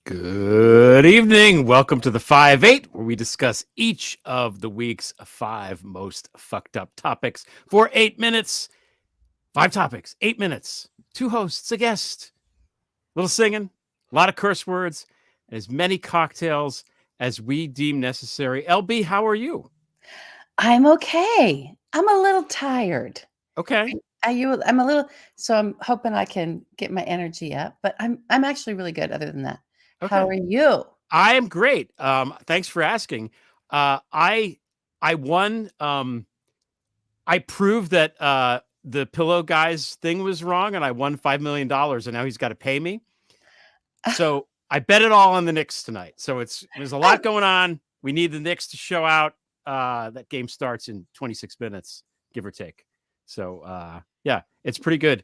Good evening. Welcome to the 5-8, where we discuss each of the week's 5 most fucked up topics for 8 minutes. 5 topics, 8 minutes, 2 hosts, a guest, a little singing, a lot of curse words, and as many cocktails as we deem necessary. LB, how are you? I'm okay. I'm a little tired. Okay. I'm a little, so I'm hoping I can get my energy up, but I'm actually really good other than that. How are you? I am great. Thanks for asking. I won. I proved that the pillow guy's thing was wrong, and I won $5 million, and now he's got to pay me. So I bet it all on the Knicks tonight. So there's a lot going on. We need the Knicks to show out. That game starts in 26 minutes, give or take. So yeah, it's pretty good.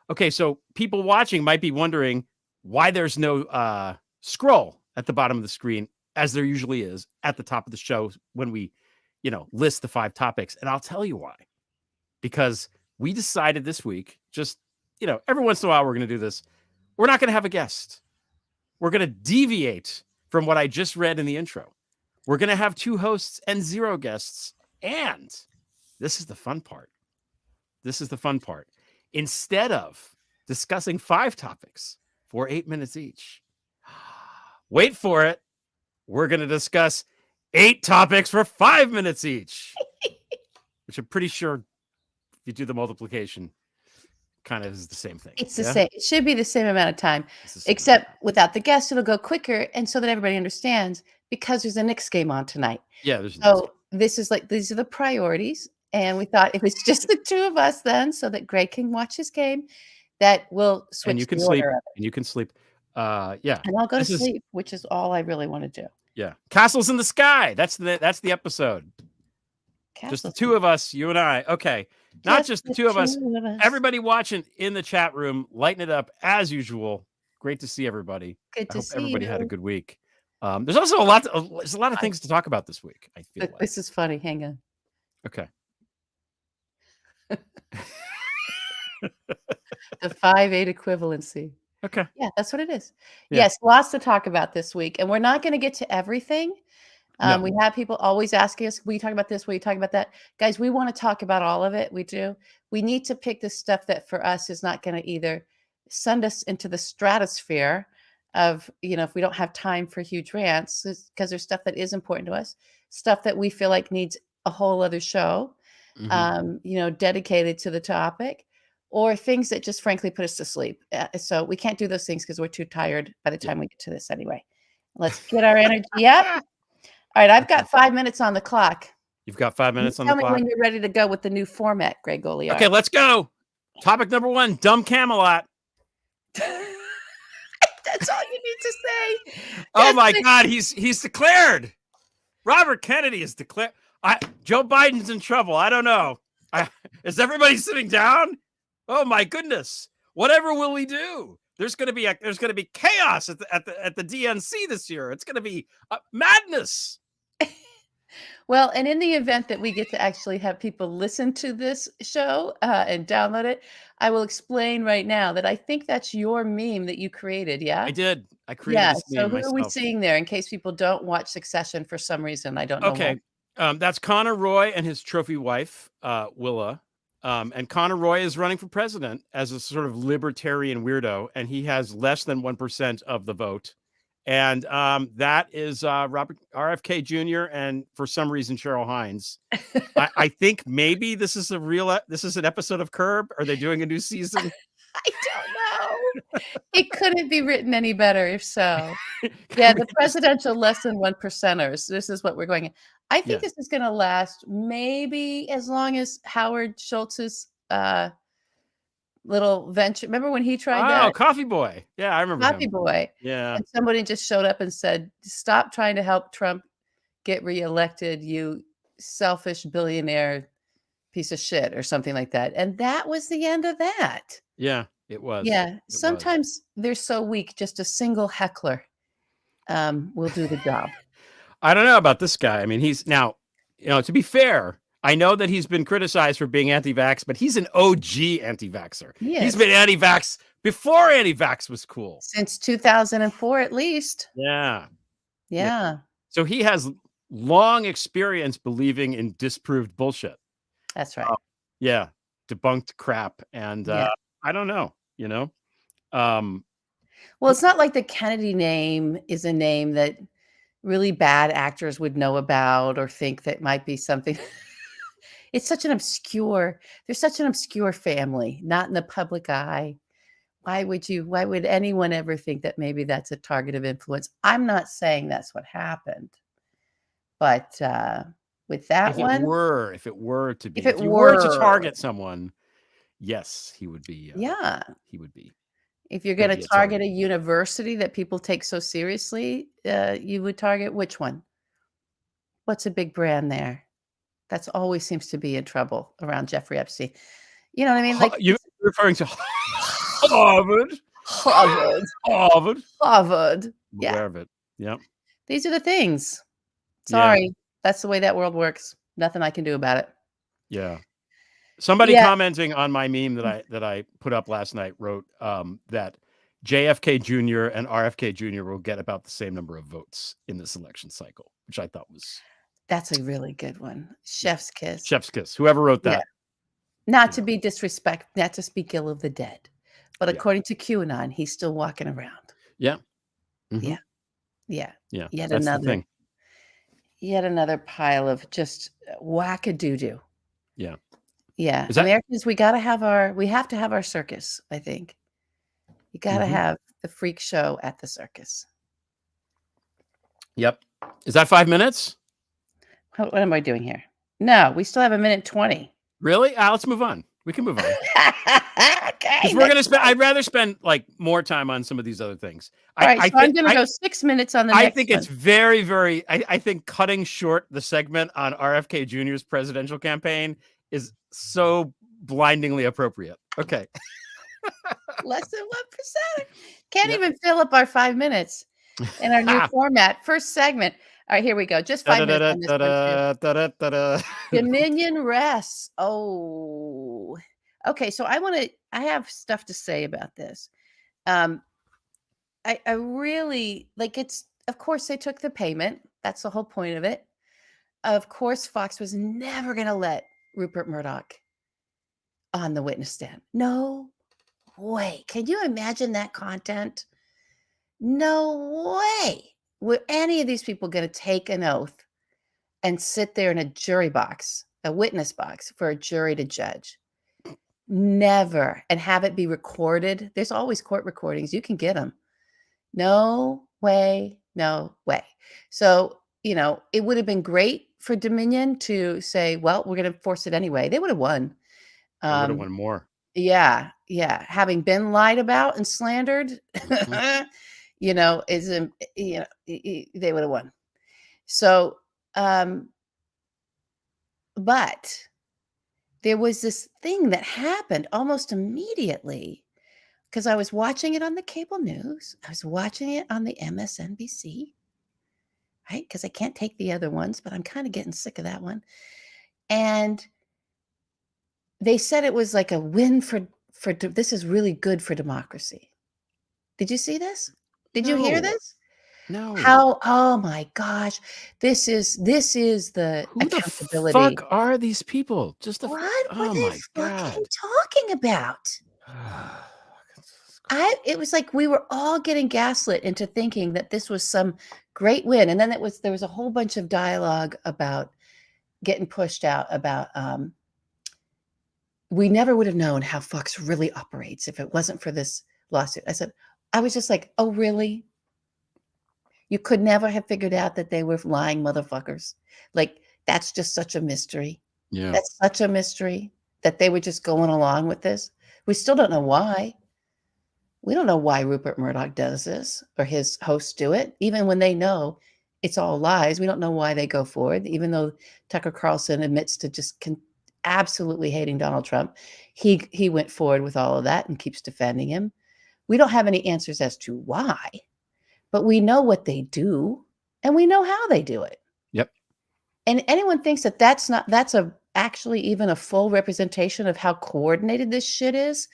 Okay, so people watching might be wondering why there's no scroll at the bottom of the screen, as there usually is at the top of the show when we, list the 5 topics. And I'll tell you why. Because we decided this week, just, every once in a while we're going to do this. We're not going to have a guest. We're going to deviate from what I just read in the intro. We're going to have 2 hosts and 0 guests. And this is the fun part. Instead of discussing 5 topics for 8 minutes each, wait for it, we're going to discuss 8 topics for 5 minutes each, which I'm pretty sure if you do the multiplication, kind of is the same thing. It's the same. It should be the same amount of time, except without the guest, it'll go quicker. And so that everybody understands, because there's a Knicks game on tonight. Yeah. These are the priorities. And we thought if it's just the 2 of us then, so that Greg can watch his game, that will switch. And you can sleep. Yeah. And I'll go to sleep, which is all I really want to do. Yeah. Castles in the Sky. That's the episode. Just the 2 of us, you and I. Okay. Not just the 2 of us. Everybody watching in the chat room, lighten it up as usual. Great to see everybody. Good to see everybody you. Had a good week. There's also a lot of things to talk about this week, I feel like. This is funny. Hang on. Okay. The 5-8 equivalency. Okay. Yeah, that's what it is. Yeah. Yes, lots to talk about this week. And we're not going to get to everything. No. We have people always asking us, will you talk about this? Will you talk about that? Guys, we want to talk about all of it. We do. We need to pick the stuff that for us is not going to either send us into the stratosphere of, if we don't have time for huge rants, because there's stuff that is important to us, stuff that we feel like needs a whole other show, dedicated to the topic, or things that just frankly put us to sleep. So we can't do those things because we're too tired by the time we get to this anyway. Let's get our energy up. All right, I've got 5 minutes on the clock. You've got 5 minutes on the clock. Tell me when you're ready to go with the new format, Greg Olear. Okay, let's go. Topic number 1, dumb Camelot. That's all you need to say. Oh my God, he's declared. Robert Kennedy is declared. Joe Biden's in trouble. I don't know. Is everybody sitting down? Oh my goodness! Whatever will we do? There's going to be chaos at the DNC this year. It's going to be madness. Well, and in the event that we get to actually have people listen to this show and download it, I will explain right now that I think that's your meme that you created. Yeah, I did. I created. Yeah. This So meme who myself. are we seeing there? In case people don't watch Succession for some reason, I don't know. Okay, that's Connor Roy and his trophy wife, Willa. And Connor Roy is running for president as a sort of libertarian weirdo, and he has less than 1% of the vote. And that is RFK Jr. and for some reason Cheryl Hines. I think maybe this is an episode of Curb. Are they doing a new season? I don't know. It couldn't be written any better if so. Yeah, the presidential less than 1%ers. This is what we're going. I think this is going to last maybe as long as Howard Schultz's little venture. Remember when he tried that? Oh, Coffee Boy. Yeah, I remember Coffee Boy. Yeah. And somebody just showed up and said, stop trying to help Trump get reelected, you selfish billionaire piece of shit, or something like that. And that was the end of that. Yeah, it was. Yeah. Sometimes they're so weak, just a single heckler will do the job. I don't know about this guy. I mean, he's now, to be fair, I know that he's been criticized for being anti-vax, but he's an OG anti-vaxxer. He's been anti-vax before anti-vax was cool. Since 2004, at least. Yeah. Yeah. So he has long experience believing in disproved bullshit. That's right. Yeah. Debunked crap. And Yeah. I don't know, Well, it's not like the Kennedy name is a name that really bad actors would know about or think that might be something. It's such an obscure, there's such an obscure family, not in the public eye. Why would anyone ever think that maybe that's a target of influence? I'm not saying that's what happened, but with that if one, it were to be, if it if you were to were, target someone, yes, he would be. yeah. He would be. If you're Could going be to a target target. a university that people take so seriously, you would target which one? What's a big brand there? That's always seems to be in trouble around Jeffrey Epstein. You know what I mean? Like You're referring to Harvard? Harvard. Harvard. Harvard. I'm Yeah. aware of it. Yeah. These are the things. Yeah. Sorry. That's the way that world works. Nothing I can do about it. Yeah. Somebody Yeah. commenting on my meme that I put up last night wrote that JFK Jr. and RFK Jr. will get about the same number of votes in this election cycle, which I thought was That's a really good one. Chef's kiss. chef's kiss. Whoever wrote that. Not to be disrespect, not to speak ill of the dead. But Yeah. according to QAnon, he's still walking around. Yeah. Yeah. Yeah. Yeah. Yet That's another the thing. Yet another pile of just whack-a-doo-doo. Yeah. Yeah. Is that- Americans, we have to have our circus, I think. You got to have the freak show at the circus. Yep. Is that 5 minutes? What am I doing here? No, we still have 1:20. Really? Let's move on. We can move on. Okay. Because we're gonna spend. I'd rather spend like more time on some of these other things. All right, so I'm gonna go 6 minutes on the next. I think it's very, very. I think cutting short the segment on RFK Jr.'s presidential campaign is so blindingly appropriate. Okay. Less than 1%. Can't even fill up our 5 minutes in our new format. First segment. All right, here we go. Just 5 minutes on this one too. Dominion rests. Oh, okay. So I have stuff to say about this. I really like it's, of course, they took the payment. That's the whole point of it. Of course, Fox was never going to let Rupert Murdoch on the witness stand. No way. Can you imagine that content? No way. Were any of these people going to take an oath and sit there in a jury box, a witness box for a jury to judge? Never. And have it be recorded. There's always court recordings. You can get them. No way. No way. So, it would have been great for Dominion to say, well, we're going to force it anyway. They would have won. They would have won more. Yeah. Yeah. Having been lied about and slandered, they would have won. So, but there was this thing that happened almost immediately because I was watching it on the cable news. I was watching it on the MSNBC, right? Because I can't take the other ones, but I'm kind of getting sick of that one. And they said it was like a win for this is really good for democracy. Did you see this? Did you hear this? No. How? Oh my gosh! This is the accountability. Who the fuck are these people? Just the what were they fucking God. talking about? It was like we were all getting gaslit into thinking that this was some great win, and then there was a whole bunch of dialogue about getting pushed out about we never would have known how Fox really operates if it wasn't for this lawsuit. I was just like, oh really? You could never have figured out that they were lying motherfuckers. Like, that's just such a mystery. Yeah. That's such a mystery that they were just going along with this. We still don't know why. We don't know why Rupert Murdoch does this or his hosts do it. Even when they know it's all lies, we don't know why they go forward. Even though Tucker Carlson admits to just absolutely hating Donald Trump, he went forward with all of that and keeps defending him. We don't have any answers as to why. But we know what they do, and we know how they do it. Yep. And anyone thinks that that's actually even a full representation of how coordinated this shit is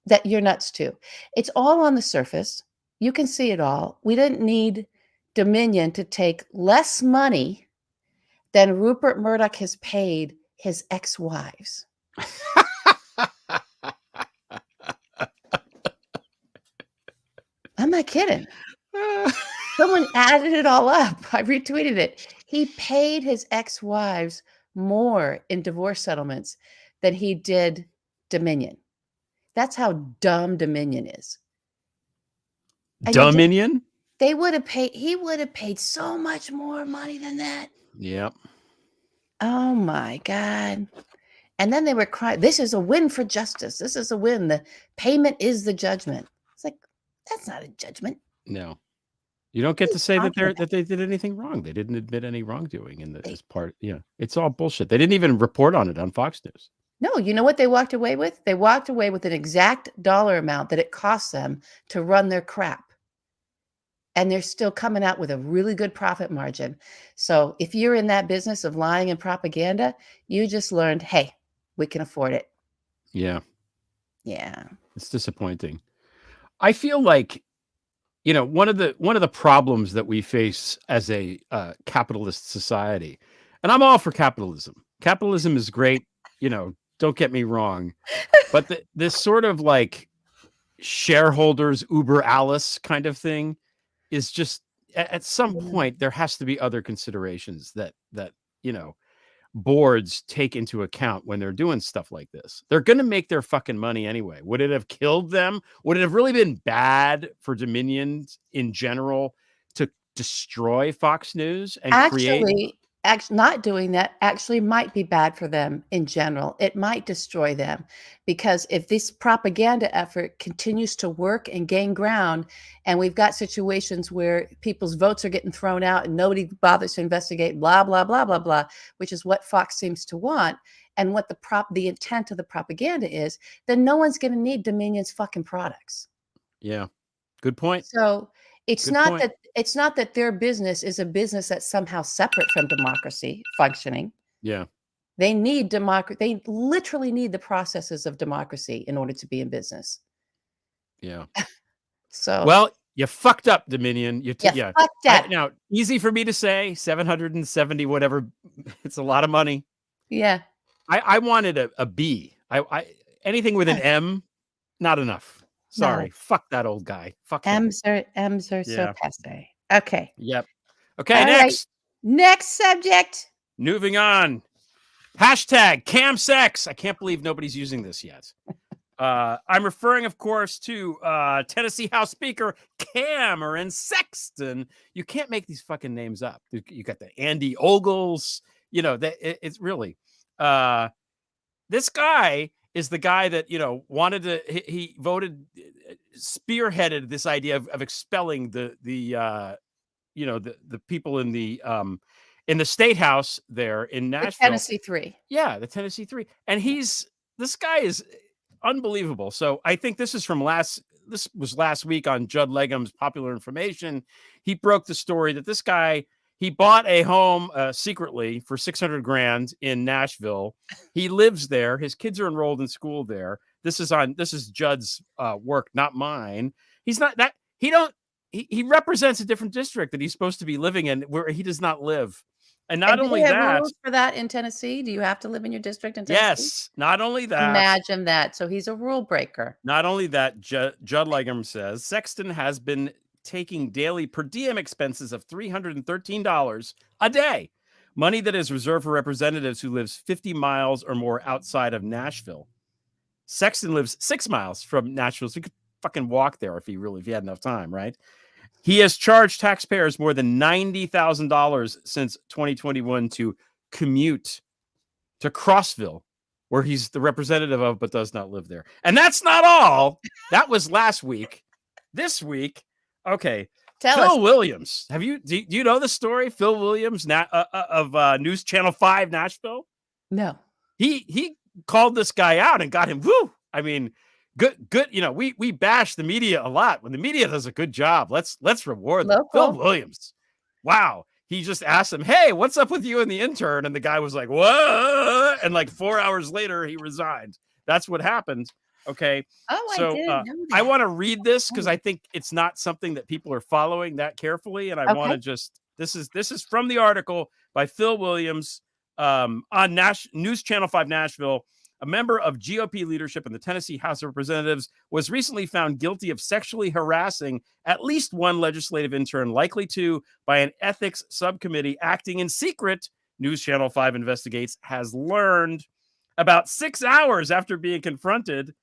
that you're nuts too. It's all on the surface. You can see it all. We didn't need Dominion to take less money than Rupert Murdoch has paid his ex-wives. I'm not kidding. Someone added it all up. I retweeted it. He paid his ex-wives more in divorce settlements than he did Dominion. That's how dumb Dominion is. Dominion? They would have paid, he would have paid so much more money than that. Yep. Oh my God. And then they were crying, this is a win for justice. This is a win. The payment is the judgment. It's like, that's not a judgment. No. You don't get to say that they did anything wrong. They didn't admit any wrongdoing in this part. Yeah. It's all bullshit. They didn't even report on it on Fox News. No, you know what they walked away with? They walked away with an exact dollar amount that it cost them to run their crap. And they're still coming out with a really good profit margin. So if you're in that business of lying and propaganda, you just learned, hey, we can afford it. Yeah. Yeah. It's disappointing. I feel like, you know, one of the problems that we face as a capitalist society, and I'm all for capitalism. Capitalism is great. You know, don't get me wrong. But this sort of like shareholders Uber Alice kind of thing is just at some point there has to be other considerations that you know boards take into account when they're doing stuff like this. They're going to make their fucking money anyway. Would it have killed them? Would it have really been bad for Dominion in general to destroy Fox News and create? Actually, not doing that actually might be bad for them in general. It might destroy them because if this propaganda effort continues to work and gain ground, and we've got situations where people's votes are getting thrown out and nobody bothers to investigate, blah, blah, blah, blah, blah, which is what Fox seems to want, and what the intent of the propaganda is, then no one's going to need Dominion's fucking products. Yeah, good point. So it's not that their business is a business that's somehow separate from democracy functioning. Yeah. They need democracy. They literally need the processes of democracy in order to be in business. Yeah. So well, you fucked up, Dominion. Yeah. Fucked up. Now, easy for me to say, 770 whatever. It's a lot of money. Yeah. I wanted a B. I anything with an M, not enough. Sorry. No. Fuck that old guy. Fuck him. M's are so passe. Okay. Yep. Okay, all next. Right. Next subject. Moving on. Hashtag CamSex. I can't believe nobody's using this yet. I'm referring, of course, to Tennessee House Speaker Cameron Sexton. You can't make these fucking names up. You got the Andy Ogles. You know, it's really this guy is the guy that, you know, wanted to, he voted, spearheaded this idea of expelling the people in the state house there in Nashville. The Tennessee 3. Yeah, the Tennessee 3. And this guy is unbelievable. So I think this was last week on Judd Legum's Popular Information. He broke the story that this guy, he bought a home secretly for $600,000 in Nashville. He lives there. His kids are enrolled in school there. This is Judd's work, not mine. He's not that he represents a different district that he's supposed to be living in where he does not live. And not only that, rules for that in Tennessee, do you have to live in your district in Tennessee? Yes. Not only that. Imagine that. So he's a rule breaker. Not only that, Judd Legum says Sexton has been taking daily per diem expenses of $313 a day, money that is reserved for representatives who lives 50 miles or more outside of Nashville. Sexton lives 6 miles from Nashville, so he could fucking walk there if he had enough time, right? He has charged taxpayers more than $90,000 since 2021 to commute to Crossville, where he's the representative of but does not live there. And that's not all. That was last week. This week, okay. Phil Williams. Do you know the story? Phil Williams of News Channel 5 Nashville? No. He called this guy out and got him. Woo! I mean, good. You know, we bash the media a lot. When the media does a good job, let's reward them. Phil Williams. Wow. He just asked him, "Hey, what's up with you and the intern?" And the guy was like, "What?" And like 4 hours later, he resigned. That's what happened. Okay. Oh, I So didn't know I that. want to read this because Oh, I think it's not something that people are following that carefully. And I want okay. to just, this is from the article by Phil Williams on News Channel 5 Nashville. A member of GOP leadership in the Tennessee House of Representatives was recently found guilty of sexually harassing at least one legislative intern, likely to by an ethics subcommittee acting in secret. News Channel 5 investigates has learned about 6 hours after being confronted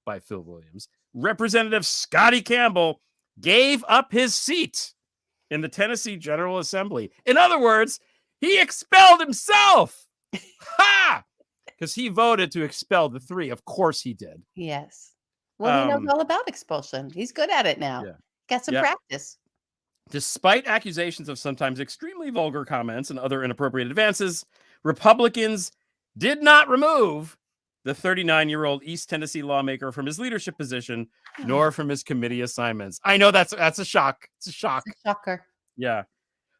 by Phil Williams. Representative Scotty Campbell gave up his seat in the Tennessee General Assembly. In other words, he expelled himself. Ha! Because he voted to expel the three. Of course he did. Yes. Well, he knows all about expulsion. He's good at it now. Yeah. Got some Yeah. practice. Despite accusations of sometimes extremely vulgar comments and other inappropriate advances, Republicans did not remove the 39-year-old East Tennessee lawmaker from his leadership position, nor from his committee assignments. I know that's a shock. It's a shock. It's a shocker. Yeah.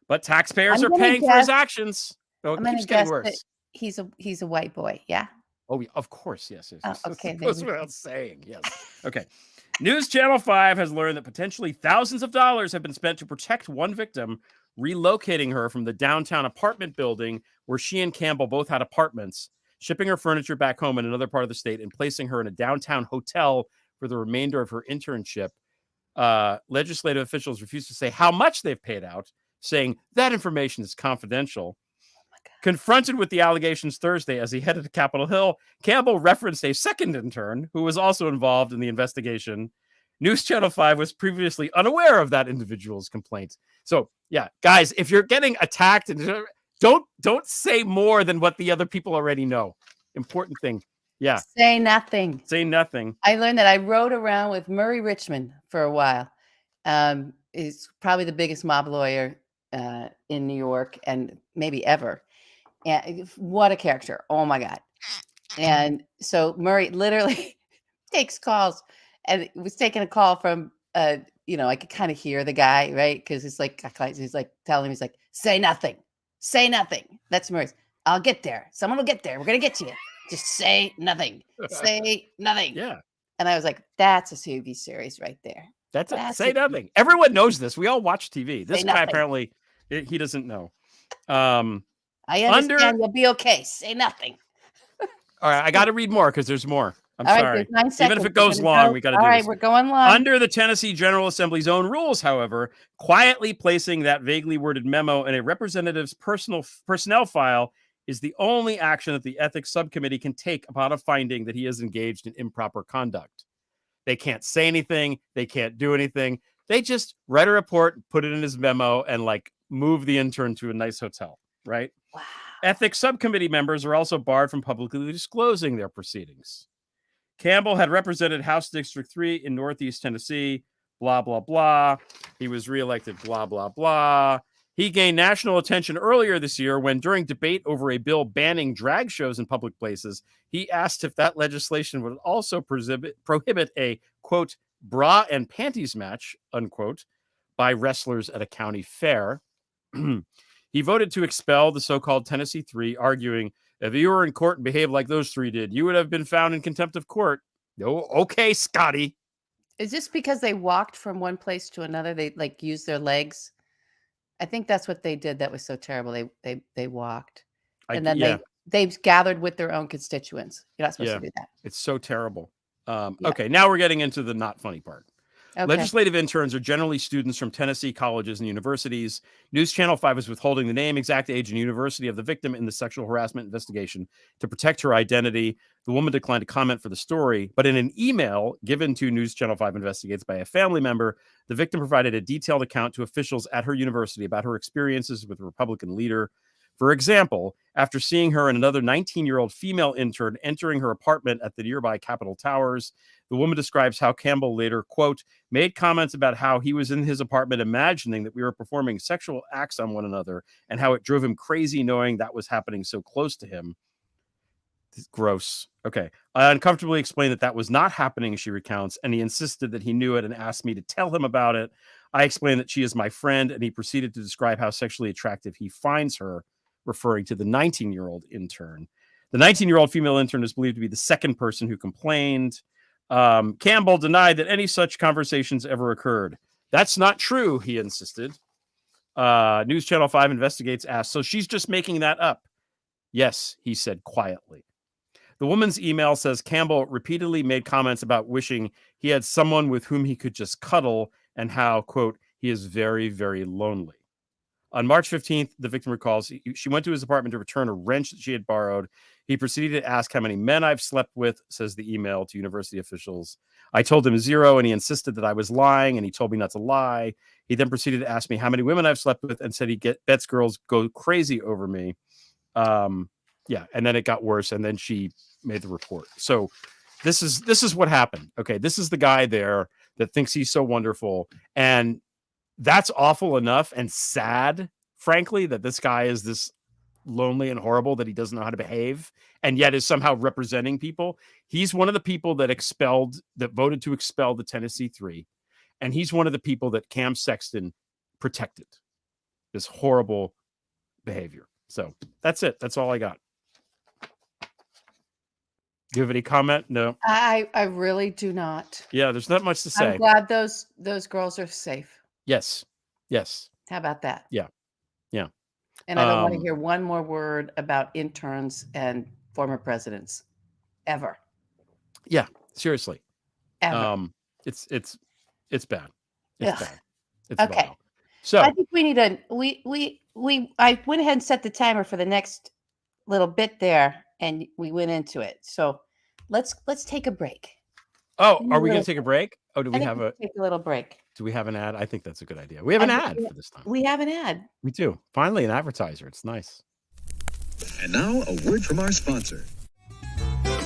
But taxpayers I'm are gonna paying for his guess- actions. Oh, I'm it going keeps to getting guess that worse. he's a white boy. Yeah. Oh, yeah, of course. Yes. Oh, okay, That's then. what I was saying. Yes. Okay. News Channel 5 has learned that potentially thousands of dollars have been spent to protect one victim, relocating her from the downtown apartment building where she and Campbell both had apartments, shipping her furniture back home in another part of the state, and placing her in a downtown hotel for the remainder of her internship. Legislative officials refuse to say how much they've paid out, saying that information is confidential. Confronted with the allegations Thursday as he headed to Capitol Hill, Campbell referenced a second intern who was also involved in the investigation. News Channel 5 was previously unaware of that individual's complaint. So, yeah, guys, if you're getting attacked, don't say more than what the other people already know. Important thing. Yeah. Say nothing. Say nothing. I learned that I rode around with Murray Richmond for a while. He's probably the biggest mob lawyer in New York and maybe ever. And what a character. Oh my God. And so Murray literally takes calls, and was taking a call from I could kind of hear the guy, right? Because he's like telling him, he's like, say nothing. That's Murray's. I'll get there. Someone will get there. We're gonna get to you. Just say nothing. Say nothing. Yeah. And I was like, that's a TV series right there. That's it. Say nothing. Everyone knows this. We all watch TV. This guy apparently he doesn't know. I understand. You'll be okay. Say nothing. All right, I got to read more because there's more. I'm all sorry. Right, 9 seconds. Even if it goes long, we got to do this. All right, we're going long. Under the Tennessee General Assembly's own rules, however, quietly placing that vaguely worded memo in a representative's personnel file is the only action that the ethics subcommittee can take upon a finding that he is engaged in improper conduct. They can't say anything. They can't do anything. They just write a report, put it in his memo, and move the intern to a nice hotel, right? Wow. Ethics subcommittee members are also barred from publicly disclosing their proceedings. Campbell had represented House District 3 in Northeast Tennessee, blah, blah, blah. He was reelected, blah, blah, blah. He gained national attention earlier this year when, during debate over a bill banning drag shows in public places, he asked if that legislation would also prohibit a, quote, bra and panties match, unquote, by wrestlers at a county fair. He voted to expel the so-called Tennessee Three, arguing, if you were in court and behaved like those three did, you would have been found in contempt of court. Oh, okay, Scotty. Is this because they walked from one place to another? They used their legs? I think that's what they did. That was so terrible. They walked. And then they gathered with their own constituents. You're not supposed to do that. It's so terrible. Okay, now we're getting into the not funny part. Okay. Legislative interns are generally students from Tennessee colleges and universities. News Channel 5 is withholding the name, exact age, and university of the victim in the sexual harassment investigation to protect her identity. The woman declined to comment for the story, but in an email given to News Channel 5 Investigates by a family member, the victim provided a detailed account to officials at her university about her experiences with the Republican leader. For example, after seeing her and another 19-year-old female intern entering her apartment at the nearby Capitol Towers, the woman describes how Campbell later, quote, made comments about how he was in his apartment imagining that we were performing sexual acts on one another and how it drove him crazy knowing that was happening so close to him. Gross. Okay. I uncomfortably explained that was not happening, she recounts, and he insisted that he knew it and asked me to tell him about it. I explained that she is my friend, and he proceeded to describe how sexually attractive he finds her, referring to the 19-year-old intern. The 19-year-old female intern is believed to be the second person who complained. Campbell denied that any such conversations ever occurred. That's not true, he insisted. News Channel 5 investigates asked, so she's just making that up? Yes, he said quietly. The woman's email says Campbell repeatedly made comments about wishing he had someone with whom he could just cuddle and how, quote, he is very, very lonely. On March 15th, the victim recalls she went to his apartment to return a wrench that she had borrowed. He proceeded to ask how many men I've slept with, says the email to university officials. I told him 0, and he insisted that I was lying, and he told me not to lie. He then proceeded to ask me how many women I've slept with and said he bets girls go crazy over me. Yeah, and then it got worse, and then she made the report. So this is what happened. Okay, this is the guy there that thinks he's so wonderful, and that's awful enough and sad, frankly, that this guy is this lonely and horrible, that he doesn't know how to behave, and yet is somehow representing people. He's one of the people that voted to expel the Tennessee Three, and he's one of the people that Cam Sexton protected. This horrible behavior. So that's it. That's all I got. Do you have any comment? No. I really do not. Yeah, there's not much to say. I'm glad those girls are safe. Yes. Yes. How about that? Yeah. Yeah. And I don't want to hear one more word about interns and former presidents ever. Yeah, seriously. Ever. It's bad. It's Ugh. bad. It's Okay. vile. So I think we need I went ahead and set the timer for the next little bit there, and we went into it. So let's take a break. are we going to take a break? Oh, do we take a little break? Do we have an ad? I think that's a good idea. We have an ad for this time. We have an ad. We do. Finally, an advertiser. It's nice. And now a word from our sponsor.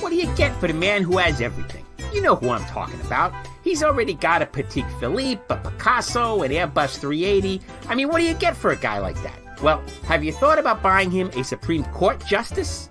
What do you get for the man who has everything? You know who I'm talking about. He's already got a Petit Philippe, a Picasso, an Airbus 380. I mean, what do you get for a guy like that? Well, have you thought about buying him a Supreme Court justice?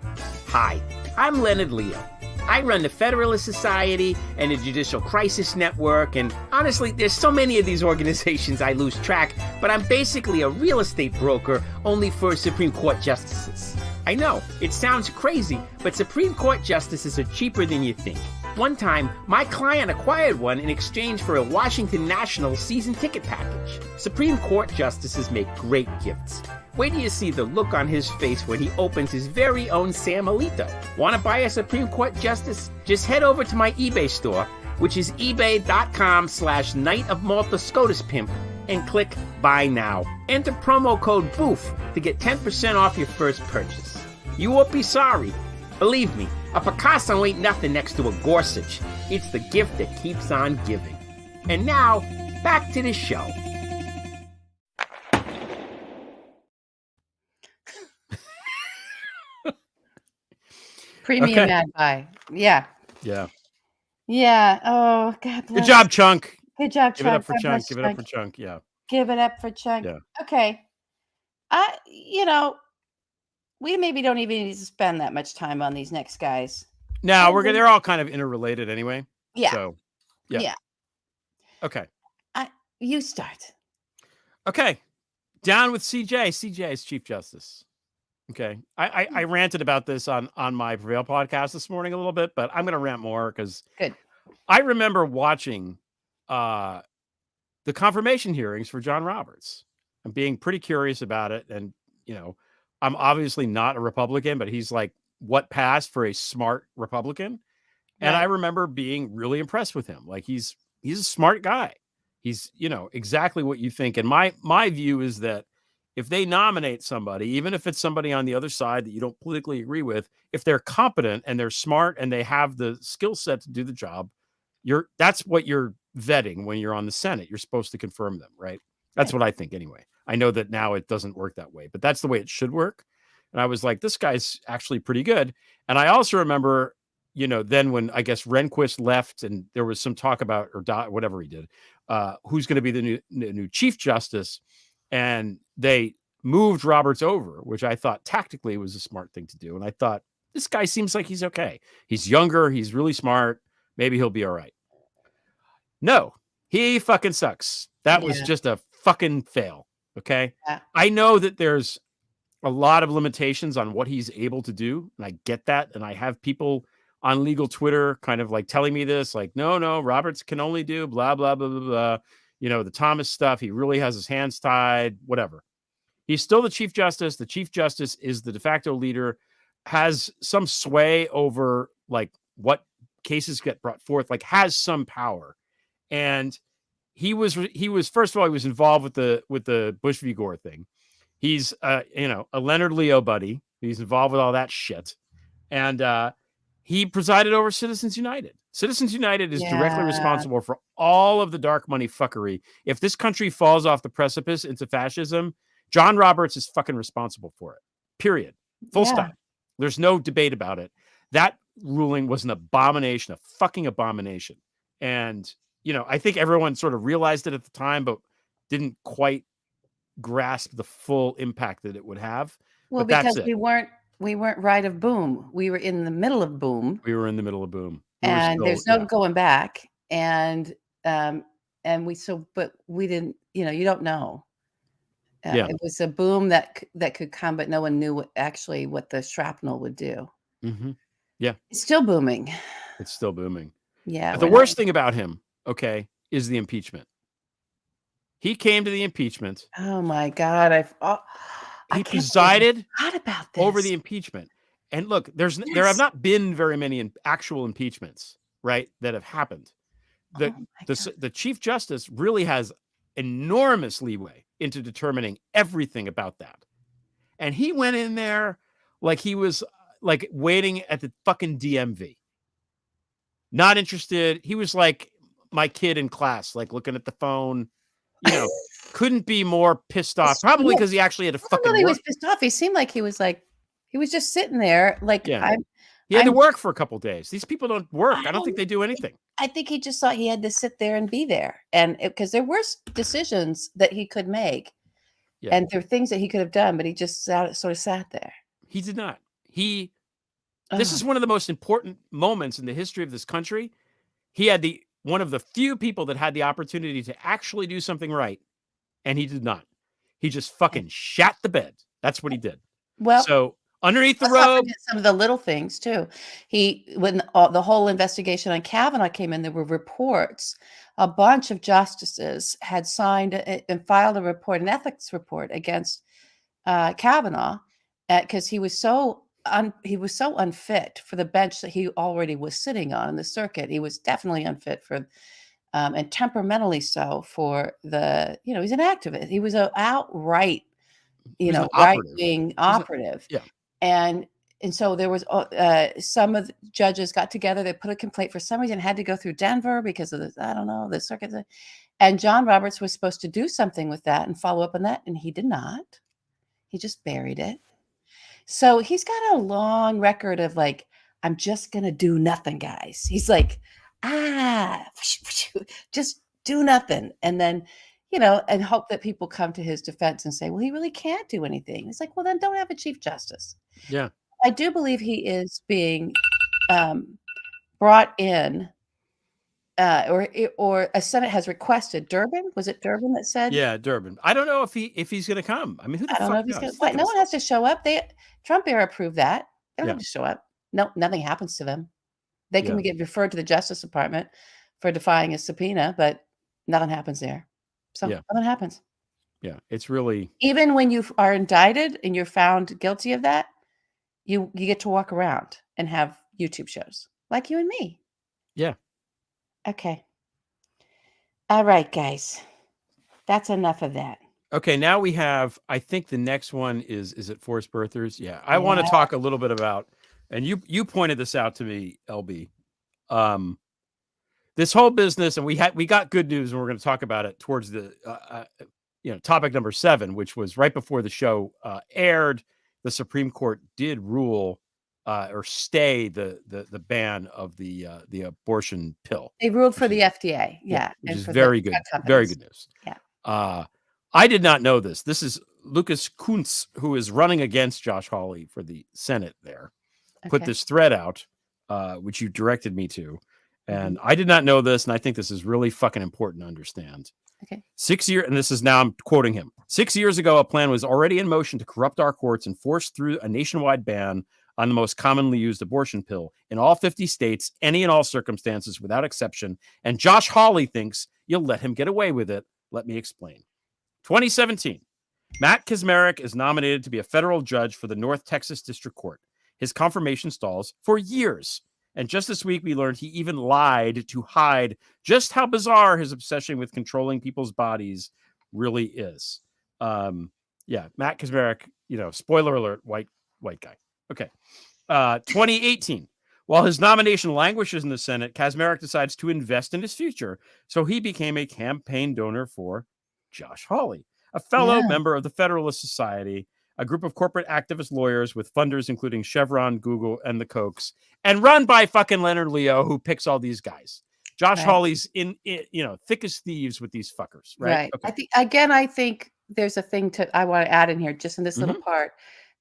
Hi, I'm Leonard Leo. I run the Federalist Society and the Judicial Crisis Network, and honestly, there's so many of these organizations I lose track, but I'm basically a real estate broker only for Supreme Court justices. I know, it sounds crazy, but Supreme Court justices are cheaper than you think. One time, my client acquired one in exchange for a Washington Nationals season ticket package. Supreme Court justices make great gifts. Wait till you see the look on his face when he opens his very own Sam Alito. Want to buy a Supreme Court justice? Just head over to my eBay store, which is ebay.com/Knight of Malta SCOTUS Pimp, and click Buy Now. Enter promo code BOOF to get 10% off your first purchase. You won't be sorry. Believe me, a Picasso ain't nothing next to a Gorsuch. It's the gift that keeps on giving. And now, back to the show. Premium ad buy. Yeah. Yeah. Yeah. Oh, God bless. Good job, Chunk. Good job, Chunk. Give it up for God Chunk. bless Give it up for Chunk. Yeah. Give it up for Chunk. Yeah. Okay. We maybe don't even need to spend that much time on these next guys. Now they're all kind of interrelated anyway. Yeah. So, yeah. Okay. You start. Okay. Down with CJ. CJ is Chief Justice. Okay. I ranted about this on my Prevail podcast this morning a little bit, but I'm going to rant more because I remember watching the confirmation hearings for John Roberts and being pretty curious about it. And, I'm obviously not a Republican, but he's like what passed for a smart Republican. Right. And I remember being really impressed with him. Like he's a smart guy. He's, exactly what you think. And my view is that if they nominate somebody, even if it's somebody on the other side that you don't politically agree with, if they're competent and they're smart and they have the skill set to do the job, that's what you're vetting when you're on the Senate. You're supposed to confirm them, right? That's what I think anyway. I know that now it doesn't work that way, but that's the way it should work. And I was like, this guy's actually pretty good. And I also remember, then when I guess Rehnquist left and there was some talk about, or whatever he did, who's going to be the new Chief Justice. And they moved Roberts over, which I thought tactically was a smart thing to do. And I thought, this guy seems like he's okay. He's younger. He's really smart. Maybe he'll be all right. No, he fucking sucks. That was just a fucking fail. Okay. Yeah. I know that there's a lot of limitations on what he's able to do. And I get that. And I have people on legal Twitter, kind of like telling me this, like, no, Roberts can only do blah, blah, blah, blah, blah. You know, the Thomas stuff, he really has his hands tied, whatever. He's still the Chief Justice. The Chief Justice is the de facto leader, has some sway over like what cases get brought forth, like has some power. And he was first of all, he was involved with the Bush v. Gore thing. He's you know, a Leonard Leo buddy. He's involved with all that shit. And he presided over Citizens United. Citizens United is directly responsible for all of the dark money fuckery. If this country falls off the precipice into fascism, John Roberts is fucking responsible for it. Period. Full stop. There's no debate about it. That ruling was an abomination, a fucking abomination. And, you know, I think everyone sort of realized it at the time, but didn't quite grasp the full impact that it would have. Well, but because that's it. we weren't right of boom. We were in the middle of boom. We were in the middle of boom. And there's no going back. And but we didn't, you know, you don't know. It was a boom that could come, but no one knew what the shrapnel would do. Mm-hmm. Yeah. It's still booming. It's still booming. Yeah. But the worst thing about him, okay, is the impeachment. He came to the impeachment. Oh my God. He presided about this. over the impeachment. And look, there have not been very many actual impeachments, right, that have happened. The Chief Justice really has enormous leeway into determining everything about that. And he went in there like he was like waiting at the fucking DMV. Not interested. He was like my kid in class, like looking at the phone, you know, couldn't be more pissed off. Probably because he actually had to fucking work. He was pissed off. He seemed like he was just sitting there. Like, he had to work for a couple of days. These people don't work. I don't think they do anything. I think he just thought he had to sit there and be there. And because there were decisions that he could make. Yeah. And there were things that he could have done, but he just sort of sat there. He did not. This is one of the most important moments in the history of this country. He had one of the few people that had the opportunity to actually do something right. And he did not. He just fucking shat the bed. That's what he did. Well, so underneath the robe, some of the little things too. When the whole investigation on Kavanaugh came in, there were reports. A bunch of justices had signed and filed an ethics report against Kavanaugh because he was so unfit for the bench that he already was sitting on in the circuit. He was definitely unfit for, and temperamentally so for he's an activist. He was an outright, right-wing operative. Yeah. And so there was some of the judges got together. They put a complaint for some reason, had to go through Denver because of the circuit. And John Roberts was supposed to do something with that and follow up on that. And he did not. He just buried it. So he's got a long record of like, I'm just going to do nothing, guys. He's like, just do nothing. And then, and hope that people come to his defense and say, well, he really can't do anything. It's like, well, then don't have a Chief Justice. Yeah. I do believe he is being brought in, or a Senate has requested. Durbin, was it Durbin that said? Yeah, Durbin. I don't know if he's going to come. I mean, who the fuck knows? I don't know if he's going to. No one has to show up. Trump era approved that. They don't have to show up. No, nothing happens to them. They can get referred to the Justice Department for defying a subpoena, but nothing happens there. So nothing happens. Yeah, it's really, even when you are indicted and you're found guilty of that, you get to walk around and have YouTube shows like you and me. Yeah. Okay. All right, guys. That's enough of that. Okay, now we have, I think the next one is it forced birthers? Yeah. I want to talk a little bit about, and you pointed this out to me, LB. This whole business, and we got good news, and we're going to talk about it towards the topic number 7, which was right before the show aired. The Supreme Court did rule or stay the ban of the abortion pill. They ruled for the FDA, which is very good news. Yeah. I did not know this. This is Lucas Kuntz, who is running against Josh Hawley for the Senate there, put this thread out, which you directed me to. And I did not know this, and I think this is really fucking important to understand. Okay. 6 years, and this is now I'm quoting him. 6 years ago, a plan was already in motion to corrupt our courts and force through a nationwide ban on the most commonly used abortion pill in all 50 states, any and all circumstances without exception. And Josh Hawley thinks you'll let him get away with it. Let me explain. 2017. Matt Kaczmarek is nominated to be a federal judge for the North Texas District Court. His confirmation stalls for years. And just this week, we learned he even lied to hide just how bizarre his obsession with controlling people's bodies really is. Yeah, Matt Kaczmarek, spoiler alert, white guy. Okay. 2018. While his nomination languishes in the Senate, Kaczmarek decides to invest in his future. So he became a campaign donor for Josh Hawley, a fellow member of the Federalist Society, a group of corporate activist lawyers with funders including Chevron, Google, and the Kochs, and run by fucking Leonard Leo, who picks all these guys. Josh Hawley's in thick as thieves with these fuckers, right? Okay. I think there's a thing I want to add in here, just in this little part,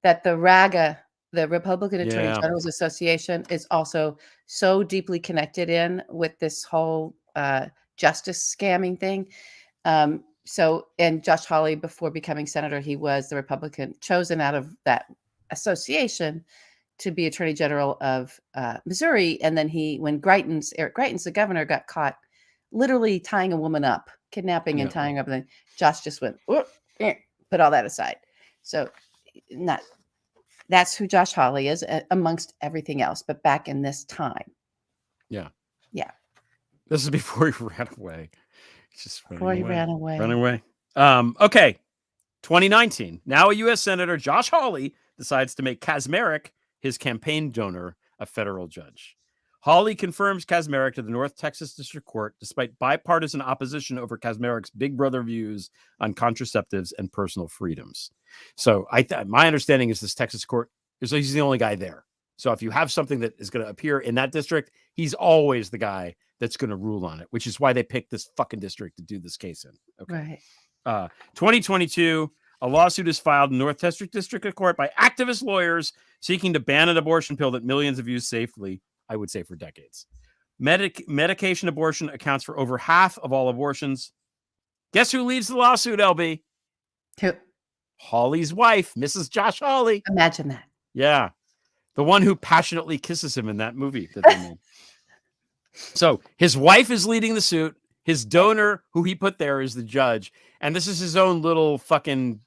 that the RAGA, the Republican Attorney General's Association, is also so deeply connected in with this whole justice scamming thing. And Josh Hawley, before becoming senator, he was the Republican chosen out of that association to be Attorney General of Missouri. And then when Eric Greitens, the governor, got caught literally tying a woman up, kidnapping and tying her up, and then Josh just went, put all that aside. So that's who Josh Hawley is, amongst everything else, but back in this time. Yeah. Yeah. This is before he ran away. Just before he ran away. Okay. 2019. Now a U.S. Senator, Josh Hawley, decides to make Kaczmarek his campaign donor, a federal judge. Hawley confirms Kaczmarek to the North Texas District Court despite bipartisan opposition over Kaczmarek's Big Brother views on contraceptives and personal freedoms. So my understanding is this Texas court he's the only guy there. So if you have something that is going to appear in that district, he's always the guy that's going to rule on it, which is why they picked this fucking district to do this case in. Okay. Right. 2022, a lawsuit is filed in North Texas District Court by activist lawyers seeking to ban an abortion pill that millions have used safely, I would say, for decades. Medication abortion accounts for over half of all abortions. Guess who leads the lawsuit, LB? Who? Hawley's wife, Mrs. Josh Hawley. Imagine that. Yeah. The one who passionately kisses him in that movie that they made. So his wife is leading the suit. His donor, who he put there, is the judge. And this is his own little fucking,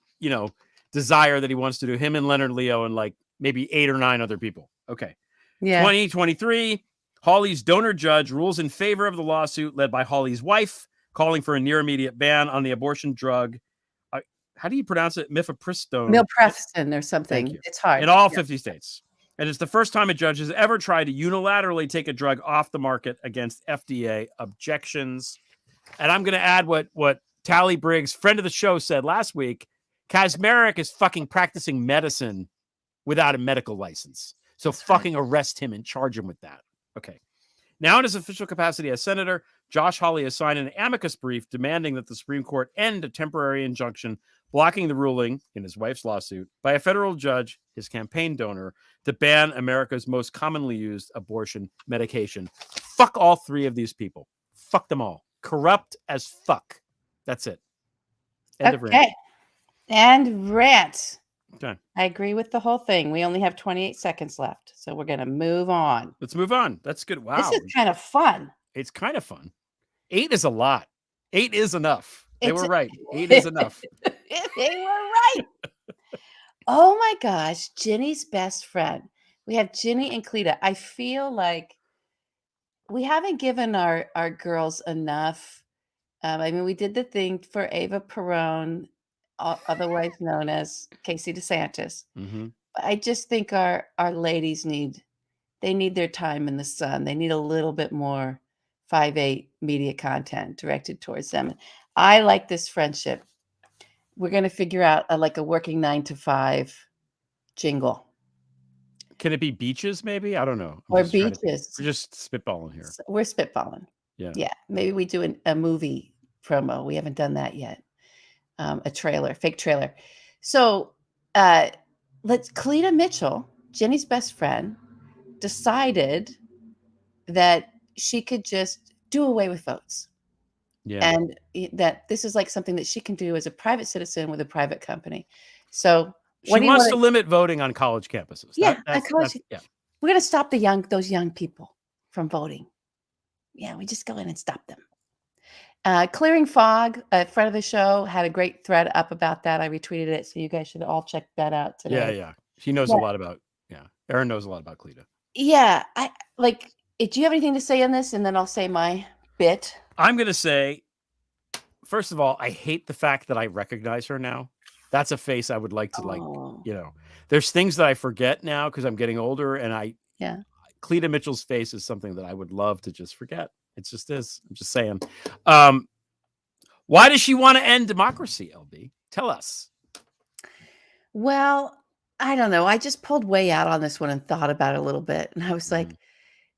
desire that he wants to do. Him and Leonard Leo and like maybe 8 or 9 other people. Okay. Yeah. 2023, Hawley's donor judge rules in favor of the lawsuit led by Hawley's wife, calling for a near immediate ban on the abortion drug. How do you pronounce it? Mifepristone. Milpreston or something. It's hard. In all 50 states. And it's the first time a judge has ever tried to unilaterally take a drug off the market against FDA objections. And I'm going to add what Tally Briggs, friend of the show, said last week. Kaczmarek is fucking practicing medicine without a medical license. So fucking arrest him and charge him with that. Okay. Now in his official capacity as senator, Josh Hawley has signed an amicus brief demanding that the Supreme Court end a temporary injunction blocking the ruling in his wife's lawsuit by a federal judge, his campaign donor, to ban America's most commonly used abortion medication. Fuck all 3 of these people. Fuck them all. Corrupt as fuck. That's it. End of rant. And rant. Okay. I agree with the whole thing. We only have 28 seconds left, so we're going to move on. Let's move on. That's good. Wow. This is kind of fun. It's kind of fun. 8 is a lot. 8 is enough. They were right. 8 is enough. They were right. Oh my gosh. Ginny's best friend. We have Ginny and Cleta. I feel like we haven't given our girls enough. We did the thing for Ava Perón, otherwise known as Casey DeSantis. Mm-hmm. But I just think our ladies need their time in the sun. They need a little bit more 5/8 media content directed towards them. I like this friendship. We're going to figure out a working 9 to 5 jingle. Can it be beaches? Maybe, I don't know. Or beaches. We're just spitballing here. We're spitballing. Yeah. Maybe we do a movie promo. We haven't done that yet. A trailer, fake trailer. So Cleta Mitchell, Jenny's best friend, decided that she could just do away with votes. Yeah. And that this is like something that she can do as a private citizen with a private company. So She do you wants want to limit voting on college campuses. Yeah, Yeah. we're going to stop those young people from voting. Yeah, we just go in and stop them. Clearing Fog, a friend of the show, had a great thread up about that. I retweeted it, so you guys should all check that out today. Yeah. She knows a lot about, Erin knows a lot about Cleta. Yeah, I like. Do you have anything to say on this? And then I'll say my bit. I'm going to say, first of all, I hate the fact that I recognize her now. That's a face I would like to there's things that I forget now because I'm getting older, and Cleta Mitchell's face is something that I would love to just forget. It just is. I'm just saying. Why does she want to end democracy, LB? Tell us. Well, I don't know. I just pulled way out on this one and thought about it a little bit. And I was like,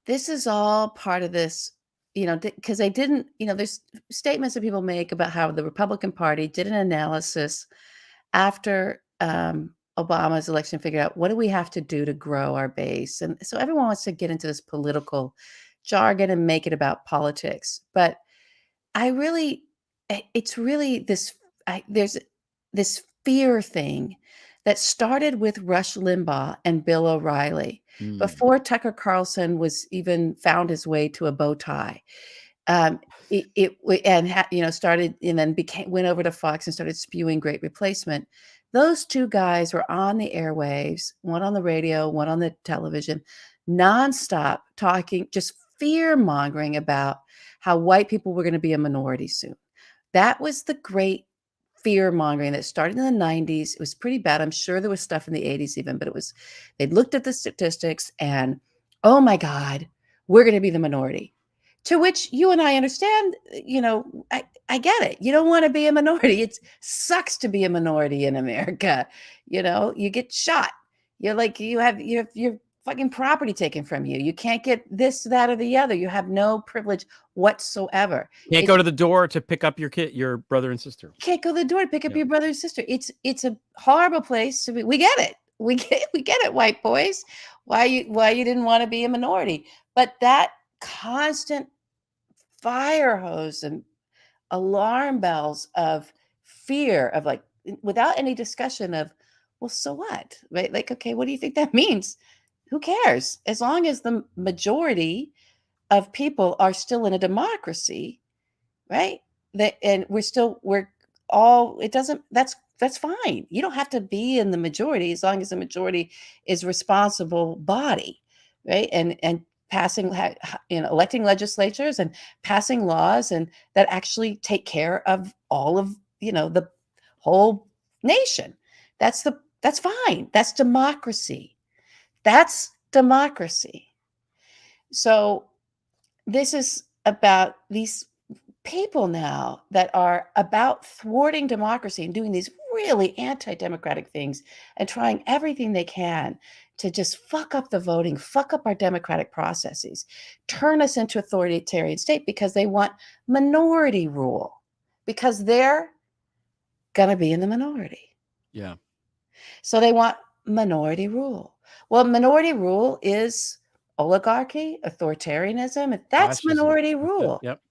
this is all part of this, because they didn't, there's statements that people make about how the Republican Party did an analysis after Obama's election, figured out what do we have to do to grow our base. And so everyone wants to get into this political jargon and make it about politics. But it's really there's this fear thing that started with Rush Limbaugh and Bill O'Reilly before Tucker Carlson was even found his way to a bow tie. Started and then went over to Fox and started spewing Great Replacement. Those two guys were on the airwaves, one on the radio, one on the television, nonstop talking, just fear mongering about how white people were going to be a minority soon. That was the great fear mongering that started in the 90s. It was pretty bad. I'm sure there was stuff in the 80s even, but they looked at the statistics and, oh my God, we're going to be the minority. To which you and I understand, I get it. You don't want to be a minority. It sucks to be a minority in America. You get shot. You have your fucking property taken from you. You can't get this, that, or the other. You have no privilege whatsoever. Can't go to the door to pick up your brother and sister. Can't go to the door to pick up your brother and sister. It's a horrible place to be. We get it. We get it, white boys. Why you didn't want to be a minority. But that constant fire hose and alarm bells of fear of without any discussion of, well, so what? Right? Okay, what do you think that means? Who cares? As long as the majority of people are still in a democracy, right? That's fine. You don't have to be in the majority as long as the majority is responsible body, right? And passing, electing legislatures and passing laws and that actually take care of all of, the whole nation. That's fine. That's democracy. That's democracy. So this is about these people now that are about thwarting democracy and doing these really anti-democratic things and trying everything they can to just fuck up the voting, fuck up our democratic processes, turn us into authoritarian state because they want minority rule, because they're going to be in the minority. Yeah. So they want minority rule. Well, minority rule is oligarchy, authoritarianism. That's Fascism. minority rule. Yep.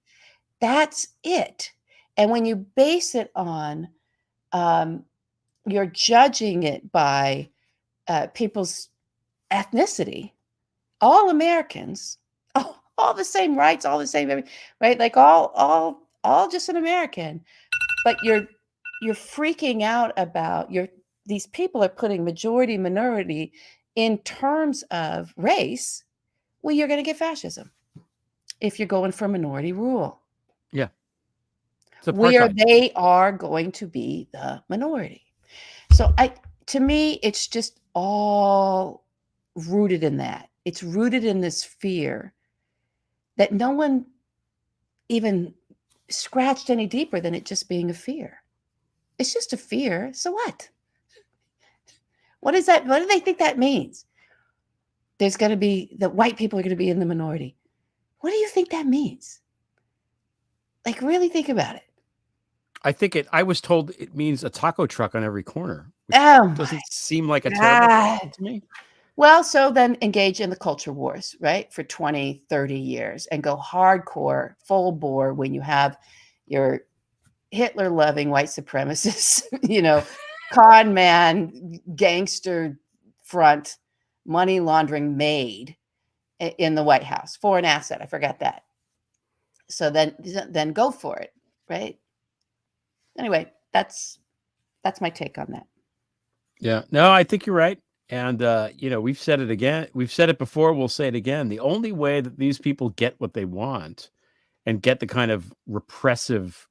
That's it. And when you base it on, you're judging it by people's ethnicity, all Americans, all the same rights, all the same, right? Like all just an American, but you're freaking out about these people are putting majority, minority in terms of race. Well, you're going to get fascism if you're going for minority rule. Yeah. Where they are going to be the minority. So to me, it's just all rooted in that. It's rooted in this fear that no one even scratched any deeper than it just being a fear. It's just a fear. So what? What is that? What do they think that means? There's going to be the white people are going to be in the minority. What do you think that means? Really think about it. I was told it means a taco truck on every corner. Oh, doesn't seem like a terrible thing to me. Well, so then engage in the culture wars, right? For 20, 30 years and go hardcore, full bore when you have your Hitler-loving white supremacists, con man, gangster front, money laundering maid in the White House, foreign asset. I forgot that. So then go for it, right? Anyway, that's my take on that. Yeah, no, I think you're right. And, we've said it again. We've said it before. We'll say it again. The only way that these people get what they want and get the kind of repressive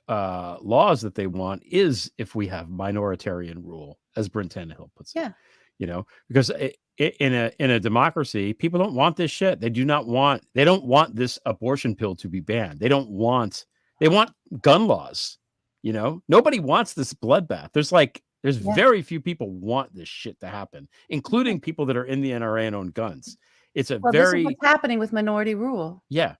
laws that they want is if we have minoritarian rule, as Brent Tannehill puts it. Yeah. Because in a democracy, people don't want this shit. They don't want this abortion pill to be banned. They want gun laws. Nobody wants this bloodbath. There's very few people want this shit to happen, including people that are in the NRA and own guns. It's this is what's happening with minority rule. Yeah.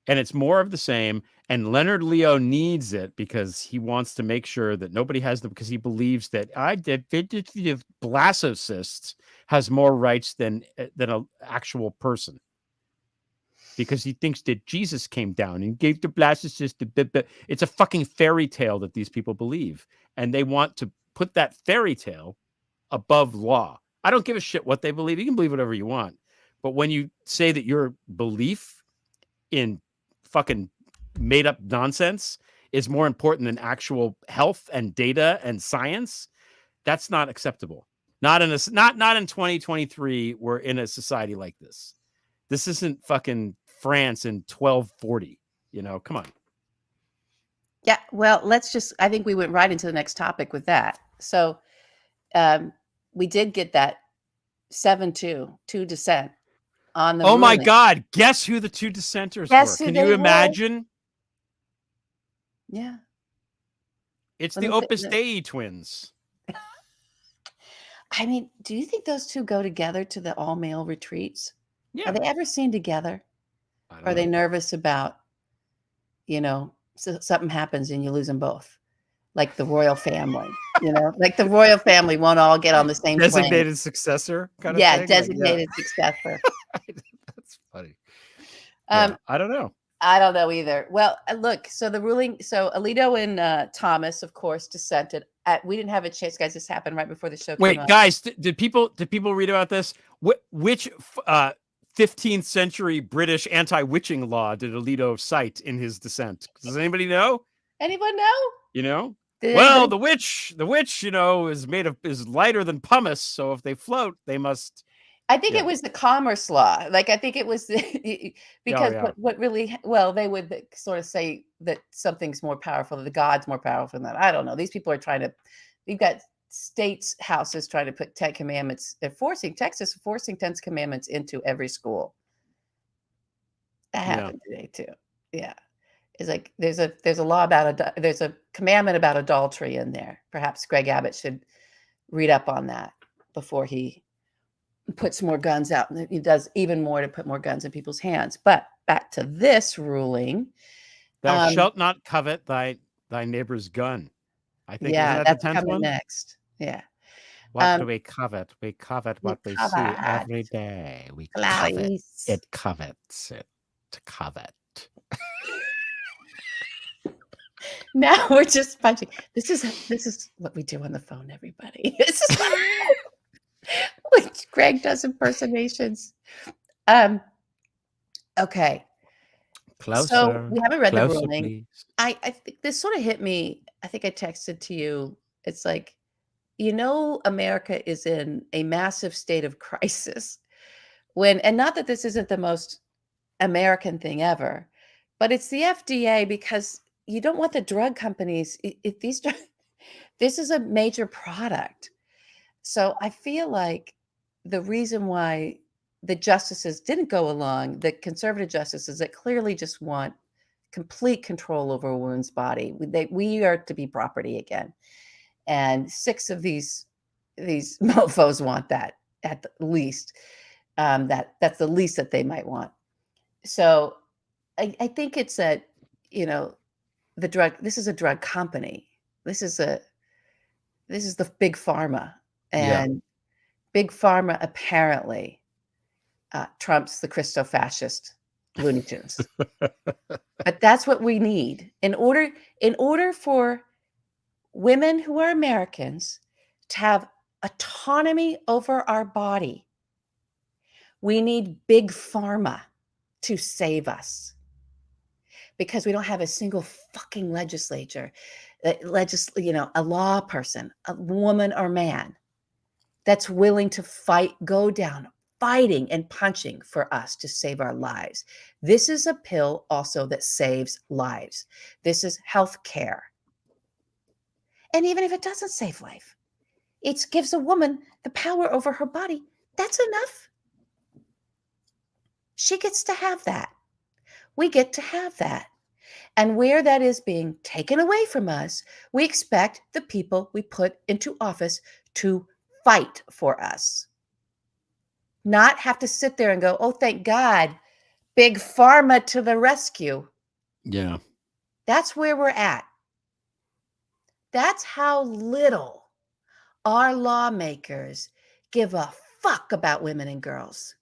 And it's more of the same. And Leonard Leo needs it because he wants to make sure that nobody has them, because he believes that blastocyst has more rights than an actual person. Because he thinks that Jesus came down and gave the blastocyst. It's a fucking fairy tale that these people believe. And they want to put that fairy tale above law. I don't give a shit what they believe. You can believe whatever you want. But when you say that your belief in fucking made up nonsense is more important than actual health and data and science, that's not acceptable. Not in 2023. We're in a society like this. This isn't fucking France in 1240. Come on. Yeah. Well, I think we went right into the next topic with that. So we did get that 7-2 dissent on the Oh my ruling. God. Guess who the two dissenters were? Can you imagine? Yeah. It's the Opus Dei twins. I mean, do you think those two go together to the all-male retreats? Yeah. Are they ever seen together? Are they nervous about, something happens and you lose them both? Like the royal family, like the royal family won't all get on the same designated plane. Successor kind of thing? Yeah, designated successor. That's funny. I don't know. I don't know either. Well, look, so the ruling, Alito and Thomas, of course, dissented. We didn't have a chance, guys. This happened right before the show came on. Wait, guys, did people read about this? Which 15th century British anti-witching law did Alito cite in his dissent? Does anybody know? Anyone know? Well, the witch, is lighter than pumice, so if they float, they must. I think it was the commerce law. Like, I think it was because what really, they would sort of say that something's more powerful, that the God's more powerful than that. I don't know. These people are we've got states, houses trying to put 10 commandments, Texas forcing 10 commandments into every school. That happened today too. Yeah. It's like, there's a law there's a commandment about adultery in there. Perhaps Greg Abbott should read up on that before he puts more guns out. He does even more to put more guns in people's hands. But back to this ruling. Thou shalt not covet thy neighbor's gun. I think that's the 10th coming one? next. Yeah. What do we covet? We covet what we see every day. We covet. It covets it to covet. Now we're just punching. This is what we do on the phone, everybody. This is which Greg does impersonations. Okay. Closer. So we haven't read the ruling. Please. I think this sort of hit me. I think I texted to you. It's like, America is in a massive state of crisis. And not that this isn't the most American thing ever, but it's the FDA, because you don't want the drug companies. This is a major product. So I feel like the reason why the justices didn't go along, the conservative justices that clearly just want complete control over a woman's body, we are to be property again. And 6 of these mofos want that at the least. That's the least that they might want. So I think it's that, this is a drug company. This is the big pharma, and big pharma apparently trumps the Christo-fascist Looney Tunes. But that's what we need in order for women who are Americans to have autonomy over our body, we need big pharma to save us, because we don't have a single fucking legislature, a law person, a woman or man that's willing to go down fighting and punching for us to save our lives. This is a pill also that saves lives. This is health care. And even if it doesn't save life, it gives a woman the power over her body. That's enough. She gets to have that. We get to have that. And where that is being taken away from us, we expect the people we put into office to fight for us. Not have to sit there and go, oh, thank God, big pharma to the rescue. Yeah. That's where we're at. That's how little our lawmakers give a fuck about women and girls.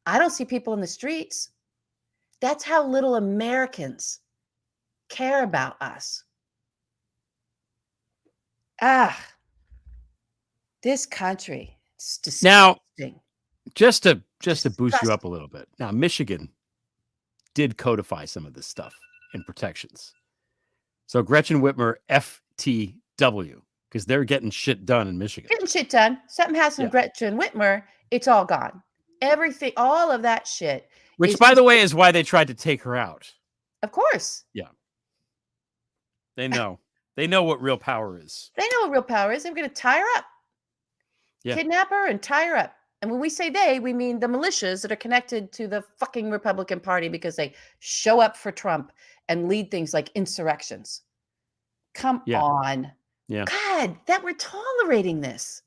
I don't see people in the streets. That's how little Americans care about us. This country, it's disgusting. Now, just to boost you up a little bit. Now, Michigan did codify some of this stuff in protections. So Gretchen Whitmer, FTW, because they're getting shit done in Michigan. Getting shit done. Something happens with Gretchen Whitmer, it's all gone. Everything, all of that shit. Which, by the way, is why they tried to take her out. Of course. Yeah. They know. They know what real power is. They know what real power is. They're going to tie her up. Yeah. Kidnap her and tie her up. And when we say they, we mean the militias that are connected to the fucking Republican Party because they show up for Trump and lead things like insurrections. Come on. Yeah. God, that we're tolerating this.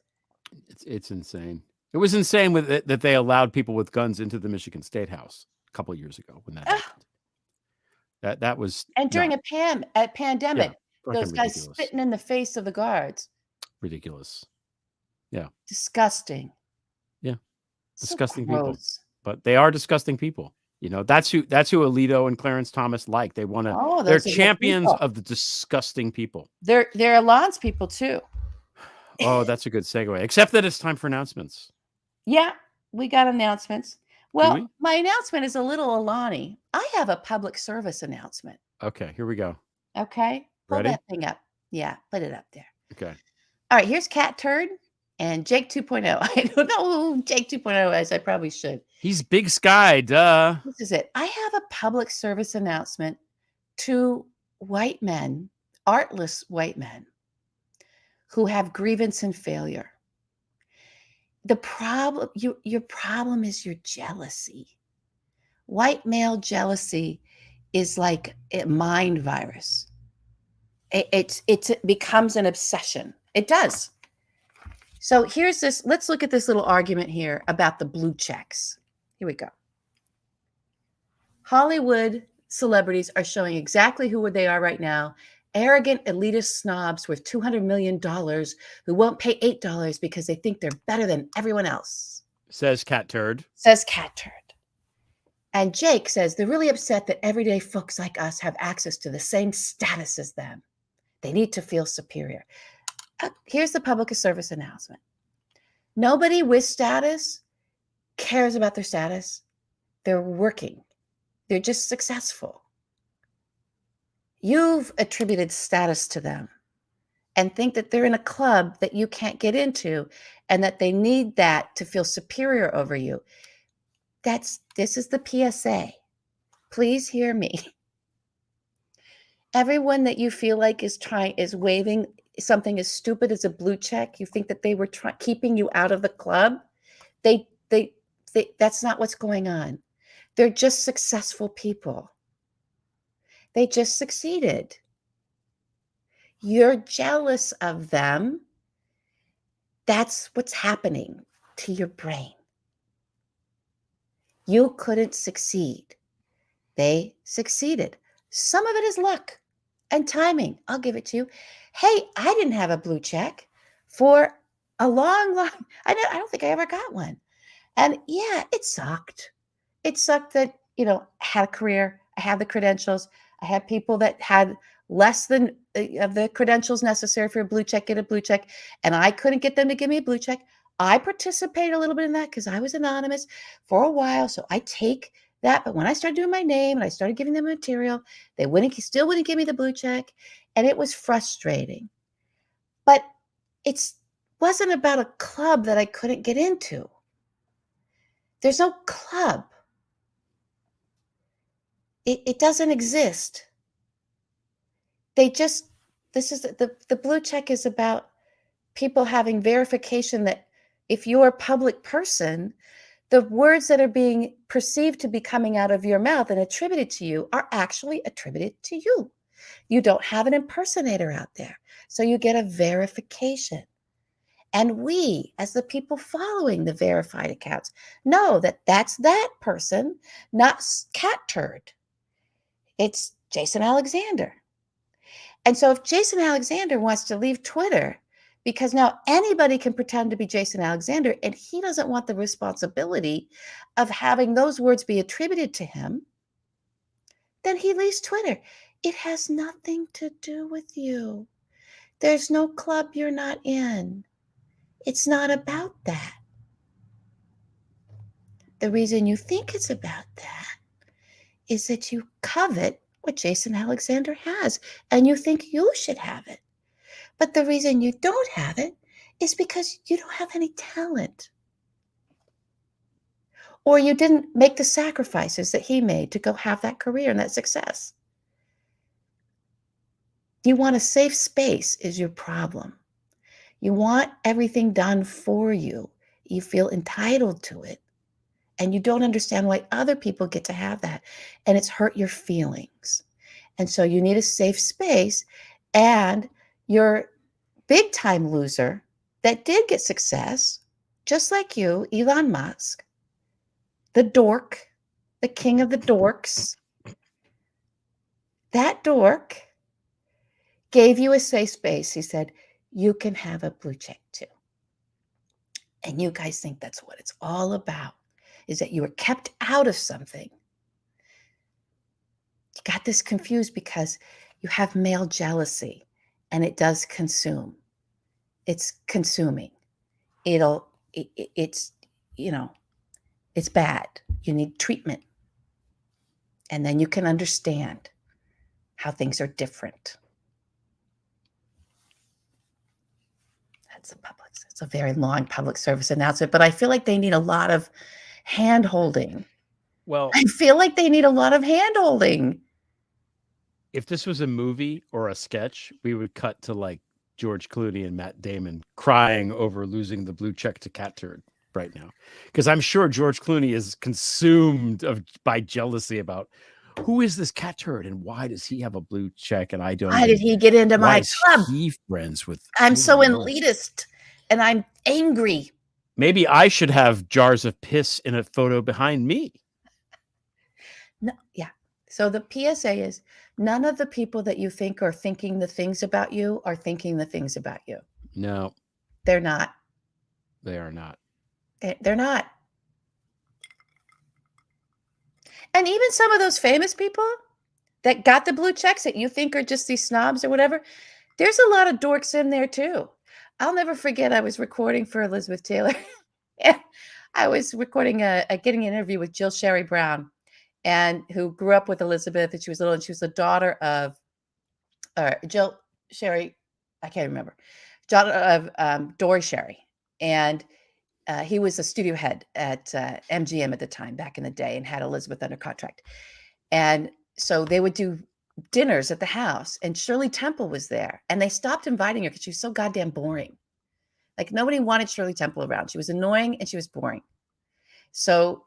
It's insane. It was insane with it, that they allowed people with guns into the Michigan State House a couple of years ago when that happened. That was and during a pandemic, those guys ridiculous. spitting in the face of the guards. Ridiculous. Yeah. Disgusting. Yeah. Disgusting so people. But they are disgusting people. You know, that's who Alito and Clarence Thomas like. They want to. They're champions of the disgusting people. They're Alon's people too. Oh, that's a good segue. Except that it's time for announcements. Yeah, we got announcements. Well, my announcement is a little Alani. I have a public service announcement. Okay, here we go. Okay. Pull Ready? that thing up. Yeah, put it up there. Okay. All right, here's Cat Turd and Jake 2.0. I don't know who Jake 2.0 is. I probably should. He's Big Sky, duh. This is it. I have a public service announcement to white men, artless white men, who have grievance and failure. The problem, your problem is your jealousy. White male jealousy is like a mind virus. It becomes an obsession. It does. So here's this. Let's look at this little argument here about the blue checks. Here we go. Hollywood celebrities are showing exactly who they are right now. Arrogant, elitist snobs worth $200 million who won't pay $8 because they think they're better than everyone else. Says Cat Turd. Says Cat Turd. And Jake says they're really upset that everyday folks like us have access to the same status as them. They need to feel superior. Here's the public service announcement. Nobody with status cares about their status. They're working. They're just successful. You've attributed status to them and think that they're in a club that you can't get into and that they need that to feel superior over you. This is the PSA. Please hear me. Everyone that you feel like is waving something as stupid as a blue check, you think that they were keeping you out of the club. That's not what's going on. They're just successful people. They just succeeded. You're jealous of them. That's what's happening to your brain. You couldn't succeed. They succeeded. Some of it is luck and timing. I'll give it to you. Hey, I didn't have a blue check for a long. I don't think I ever got one. And yeah, it sucked. It sucked that, I had a career. I had the credentials. I had people that had less than of the credentials necessary for a blue check, get a blue check. And I couldn't get them to give me a blue check. I participated a little bit in that because I was anonymous for a while. So I take that. But when I started doing my name and I started giving them material, they still wouldn't give me the blue check. And it was frustrating. But it wasn't about a club that I couldn't get into. There's no club. It doesn't exist. This is the blue check is about people having verification that if you're a public person, the words that are being perceived to be coming out of your mouth and attributed to you are actually attributed to you. You don't have an impersonator out there. So you get a verification. And we, as the people following the verified accounts, know that that's that person, not Cat Turd. It's Jason Alexander. And so if Jason Alexander wants to leave Twitter, because now anybody can pretend to be Jason Alexander, and he doesn't want the responsibility of having those words be attributed to him, then he leaves Twitter. It has nothing to do with you. There's no club you're not in. It's not about that. The reason you think it's about that is that you covet what Jason Alexander has, and you think you should have it. But the reason you don't have it is because you don't have any talent. Or you didn't make the sacrifices that he made to go have that career and that success. You want a safe space is your problem. You want everything done for you. You feel entitled to it. And you don't understand why other people get to have that. And it's hurt your feelings. And so you need a safe space. And your big time loser that did get success, just like you, Elon Musk, the dork, the king of the dorks, that dork gave you a safe space. He said, you can have a blue check too. And you guys think that's what it's all about, is that you were kept out of something. You got this confused because you have male jealousy and it does consume. It's consuming. It's bad. You need treatment. And then you can understand how things are different. It's a very long public service announcement, but I feel like they need a lot of hand-holding. Well, I feel like they need a lot of hand-holding. If this was a movie or a sketch, we would cut to like George Clooney and Matt Damon crying over losing the blue check to Cat Turd right now. Because I'm sure George Clooney is consumed by jealousy about who is this Cat Turd and why does he have a blue check and I don't. Why did he get into my club? He friends with. I'm so elitist and I'm angry. Maybe I should have jars of piss in a photo behind me. No, yeah. So the PSA is none of the people that you think are thinking the things about you are thinking the things about you. No, they're not. They are not. They're not. And even some of those famous people that got the blue checks that you think are just these snobs or whatever, there's a lot of dorks in there too. I'll never forget, I was recording for Elizabeth Taylor. I was recording getting an interview with Jill Sherry Brown, and who grew up with Elizabeth, and she was little, and she was the daughter of Jill Sherry, I can't remember, daughter of Dory Sherry. And he was a studio head at MGM at the time, back in the day, and had Elizabeth under contract. And so they would do dinners at the house, and Shirley Temple was there, and they stopped inviting her because she was so goddamn boring. Like nobody wanted Shirley Temple around. She was annoying and she was boring. So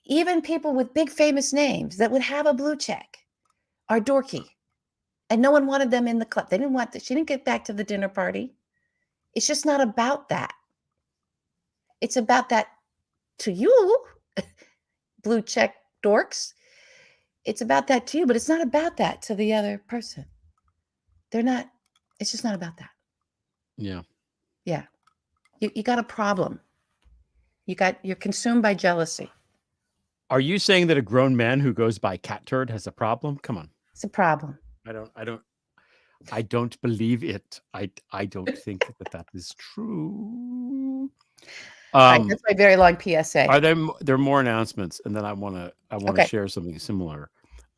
even people with big famous names that would have a blue check are dorky, and no one wanted them in the club. They didn't want that. She didn't get back to the dinner party. It's just not about that. It's about that to you, blue check dorks. It's about that to you, but it's not about that to the other person. They're not, it's just not about that. Yeah. Yeah. You got a problem. You're consumed by jealousy. Are you saying that a grown man who goes by Cat Turd has a problem? Come on. It's a problem. I don't believe it. I don't think that is true. All right, that's my very long PSA. Are there more announcements? And then I want to Okay. share something similar.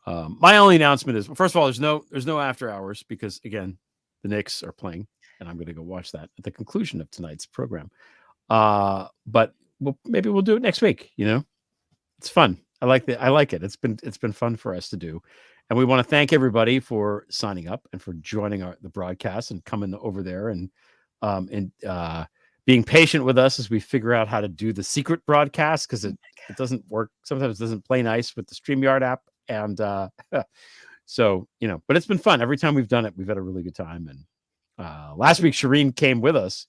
My only announcement is, first of all, there's no after hours because again, the Knicks are playing, and I'm going to go watch that at the conclusion of tonight's program. But maybe we'll do it next week. It's fun. I like it. It's been fun for us to do, and we want to thank everybody for signing up and for joining the broadcast and coming over there and being patient with us as we figure out how to do the secret broadcast, because it doesn't work. Sometimes it doesn't play nice with the StreamYard app. And so, but it's been fun. Every time we've done it, we've had a really good time. And last week, Shireen came with us,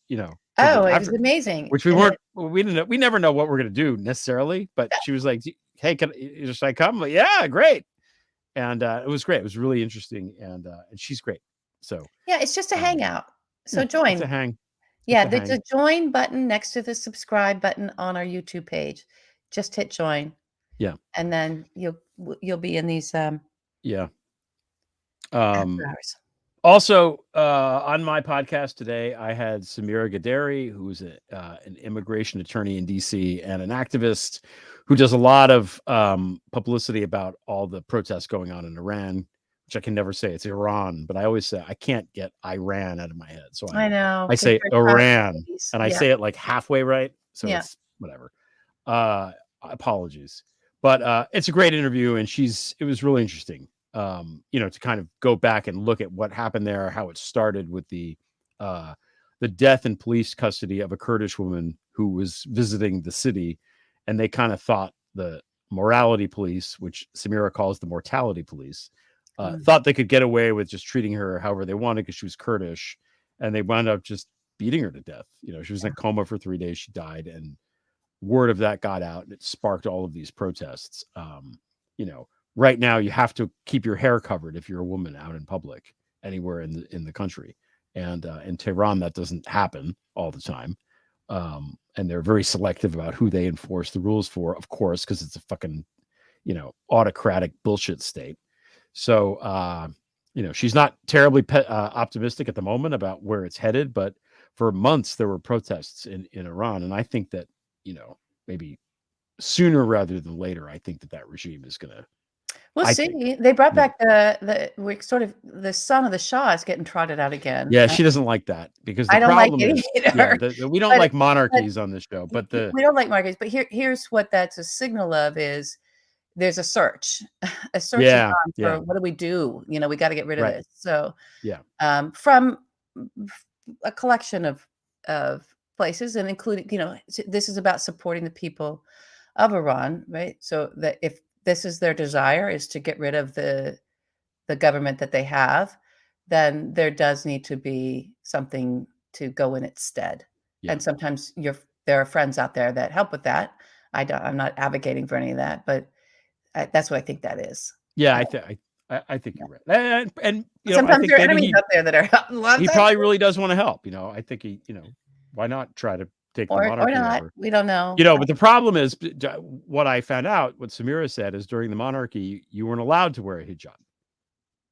Oh, it was amazing. Which we never know what we're going to do necessarily, but she was like, hey, should I come? I'm like, yeah, great. And it was great. It was really interesting. And she's great. So yeah, it's just a hangout. So join. It's a hang. Yeah, there's a join button next to the subscribe button on our YouTube page. Just hit join. Yeah. And then you'll be in these yeah. hours. Also, on my podcast today, I had Samira Gaderi, who's an immigration attorney in DC and an activist who does a lot of publicity about all the protests going on in Iran, which I can never say. It's Iran, but I always say I can't get Iran out of my head. So I know. I say Iran, and I say it like halfway right. So it's whatever. Apologies. But it's a great interview, and it was really interesting. To kind of go back and look at what happened there, how it started with the death in police custody of a Kurdish woman who was visiting the city, and they kind of thought the morality police, which Samira calls the mortality police, thought they could get away with just treating her however they wanted because she was Kurdish, and they wound up just beating her to death. She was in a coma for 3 days. She died, and word of that got out, and it sparked all of these protests. Right now you have to keep your hair covered if you're a woman out in public anywhere in the country. And in Tehran, that doesn't happen all the time. And they're very selective about who they enforce the rules for, of course, because it's a fucking, autocratic bullshit state. So, she's not terribly optimistic at the moment about where it's headed, but for months there were protests in Iran. And I think that, maybe sooner rather than later, I think that regime is going to, we'll see. They brought back the son of the Shah is getting trotted out again. Yeah, she doesn't like that because the I don't problem like is it either. we don't like monarchies on this show. But we don't like monarchies. But here's what that's a signal of is there's a search. A search is on for what do we do? We got to get rid of this. So from a collection of places, and including, this is about supporting the people of Iran, right? So that if this is their desire is to get rid of the government that they have, then there does need to be something to go in its stead. Yeah. And sometimes there are friends out there that help with that. I'm not advocating for any of that, but that's what I think that is. Yeah, I think you're right. And sometimes there are enemies out there that are helping. He probably really does want to help. I think he, why not try to take the monarchy or not. over? We don't know. But the problem is what I found out, what Samira said is during the monarchy, you weren't allowed to wear a hijab.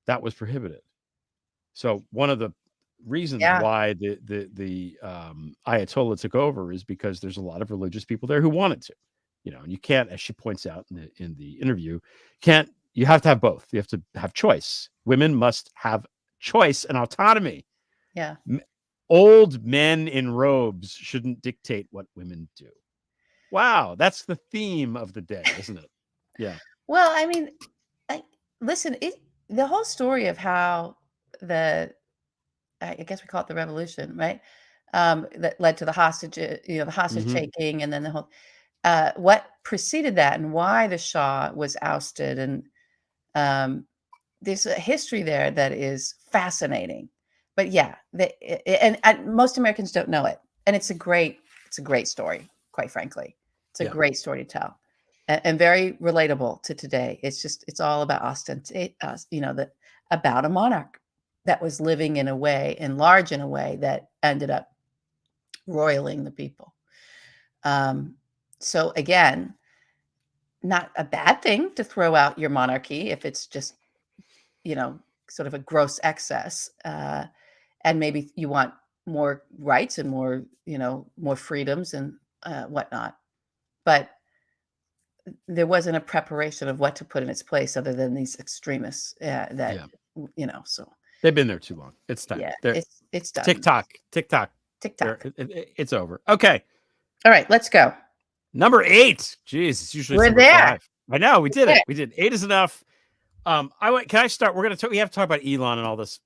That was prohibited. So one of the reasons why the Ayatollah took over is because there's a lot of religious people there who wanted to, and you can't, as she points out in the interview, you have to have both. You have to have choice. Women must have choice and autonomy. Yeah. Old men in robes shouldn't dictate what women do. Wow, that's the theme of the day, isn't it? Yeah. Well, I mean, listen, the whole story of how I guess we call it the revolution, right? That led to the hostage, the hostage taking, and then the whole what preceded that, and why the Shah was ousted, and there's a history there that is fascinating. But yeah, and most Americans don't know it, and it's a great story. Quite frankly, it's a great story to tell, and very relatable to today. It's all about about a monarch that was living large in a way that ended up roiling the people. So again, not a bad thing to throw out your monarchy if it's just, sort of a gross excess, and maybe you want more rights and more, more freedoms and whatnot. But there wasn't a preparation of what to put in its place other than these extremists that, so They've been there too long. It's time. yeah, They're, it's done. TikTok. TikTok. It's over. Okay. All right, let's go. Number 8. Jeez, it's usually We're number there. 5. I know we did We're it. We did 8 is enough. Can I start? We have to talk about Elon and all this.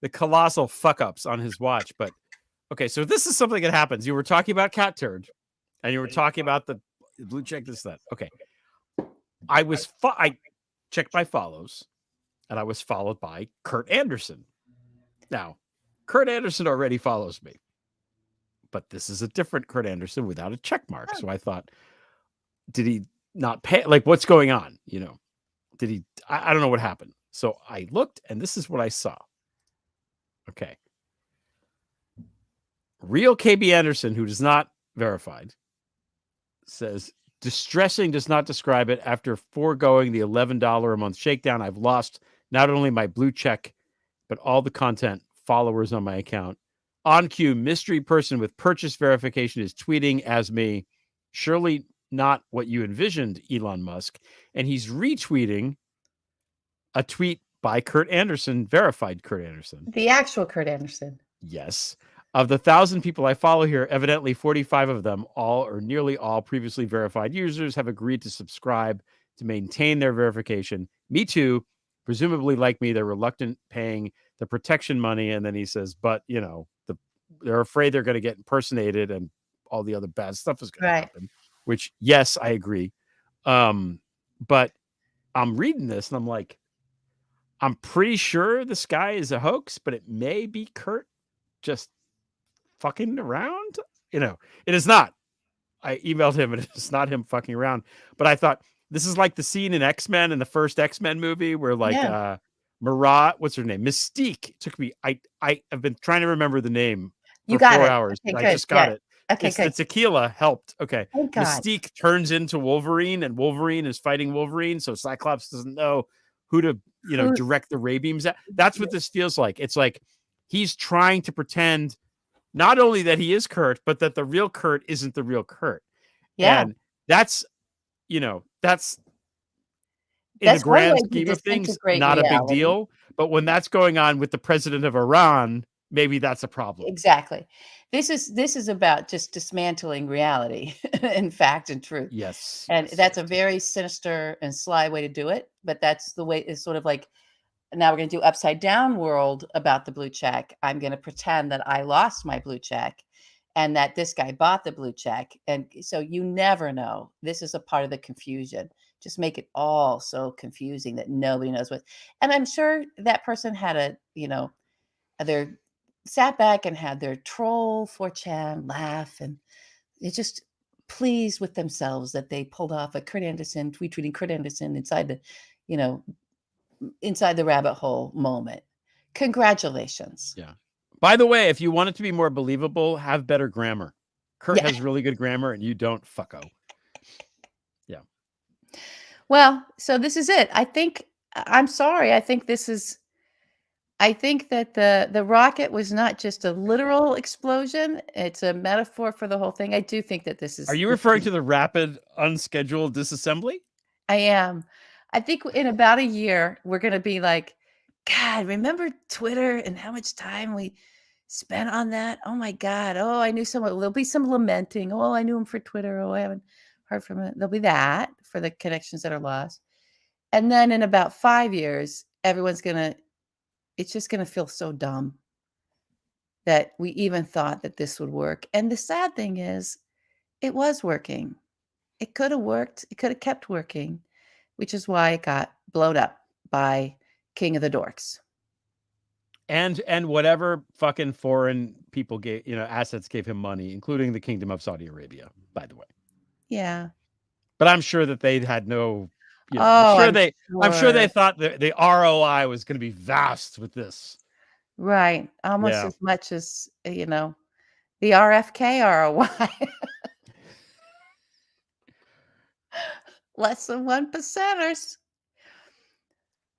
The colossal fuck ups on his watch. But okay, so this is something that happens. You were talking about cat turd, and you were talking about the blue check, this, that. Okay. I checked my follows, and I was followed by Kurt Anderson. Now, Kurt Anderson already follows me, but this is a different Kurt Anderson without a check mark. So I thought, did he not pay? Like, what's going on? Did he? I don't know what happened. So I looked, and this is what I saw. Okay. Real KB Anderson, who is not verified, says, distressing does not describe it. After foregoing the $11 a month shakedown, I've lost not only my blue check, but all the content followers on my account. On cue, mystery person with purchase verification is tweeting as me. Surely not what you envisioned, Elon Musk. And he's retweeting a tweet by Kurt Anderson, verified Kurt Anderson. The actual Kurt Anderson. Yes. Of the 1,000 people I follow here, evidently 45 of them, all or nearly all previously verified users, have agreed to subscribe to maintain their verification. Me too. Presumably, like me, they're reluctant paying the protection money. And then he says, but, they're afraid they're going to get impersonated and all the other bad stuff is going to happen, which, yes, I agree. But I'm reading this and I'm like, I'm pretty sure this guy is a hoax, but it may be Kurt just fucking around. It is not. I emailed him and it's not him fucking around. But I thought this is like the scene in X-Men, in the first X-Men movie, where Marat, what's her name? Mystique. It took me. I've been trying to remember the name for 4 hours. Okay, I just got it. Okay, The tequila helped. Okay. Oh, God. Mystique turns into Wolverine, and Wolverine is fighting Wolverine. So Cyclops doesn't know who to, direct the ray beams at. That's what this feels like. It's like he's trying to pretend not only that he is Kurt, but that the real Kurt isn't the real Kurt. Yeah. And that's in the grand scheme of things, not a big deal. But when that's going on with the president of Iran, maybe that's a problem. Exactly. This is about just dismantling reality in fact and truth. Yes. And that's a very sinister and sly way to do it. But that's the way. It's sort of like, now we're going to do upside down world about the blue check. I'm going to pretend that I lost my blue check and that this guy bought the blue check. And so you never know. This is a part of the confusion. Just make it all so confusing that nobody knows what. And I'm sure that person had their sat back and had their troll 4chan laugh, and they're just pleased with themselves that they pulled off a Kurt Anderson tweeting Kurt Anderson inside the rabbit hole moment. Congratulations. Yeah. By the way, if you want it to be more believable, have better grammar. Kurt has really good grammar and you don't, fucko. Yeah. Well, so this is it. I'm sorry. I think that the rocket was not just a literal explosion. It's a metaphor for the whole thing. I do think that this is. Are you referring to the rapid unscheduled disassembly? I am. I think in about a year, we're going to be like, God, remember Twitter and how much time we spent on that? Oh my God. Oh, I knew someone. There'll be some lamenting. Oh, I knew him for Twitter. Oh, I haven't heard from him. There'll be that for the connections that are lost. And then in about 5 years, it's just going to feel so dumb that we even thought that this would work. And the sad thing is, it was working. It could have worked. It could have kept working, which is why it got blown up by King of the Dorks. And whatever fucking foreign people gave, assets gave him money, including the Kingdom of Saudi Arabia, by the way. Yeah. But I'm sure that they had no, I'm sure they thought the ROI was going to be vast with this. Right. Almost as much as, the RFK ROI. Less than 1%ers.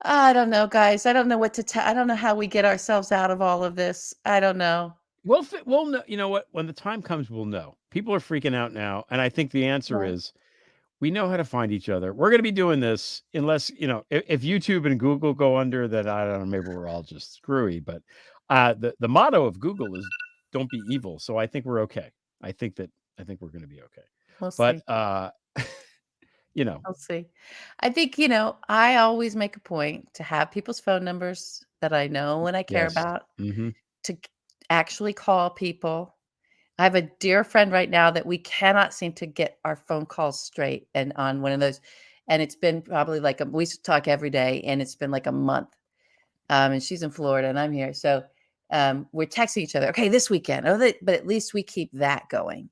I don't know, guys. I don't know what to tell. I don't know how we get ourselves out of all of this. I don't know. We'll know. You know what? When the time comes, we'll know. People are freaking out now, and I think the answer Yeah. is we know how to find each other. We're going to be doing this unless if YouTube and Google go under, then I don't know. Maybe we're all just screwy. But the motto of Google is "Don't be evil." So I think we're okay. I think we're going to be okay. We'll But see. We'll see. I think, I always make a point to have people's phone numbers that I know and I care yes. about, Mm-hmm. to actually call people. I have a dear friend right now that we cannot seem to get our phone calls straight and on one of those. And it's been probably like we used to talk every day, and it's been like a month. And she's in Florida and I'm here. So we're texting each other. Okay, this weekend. But at least we keep that going.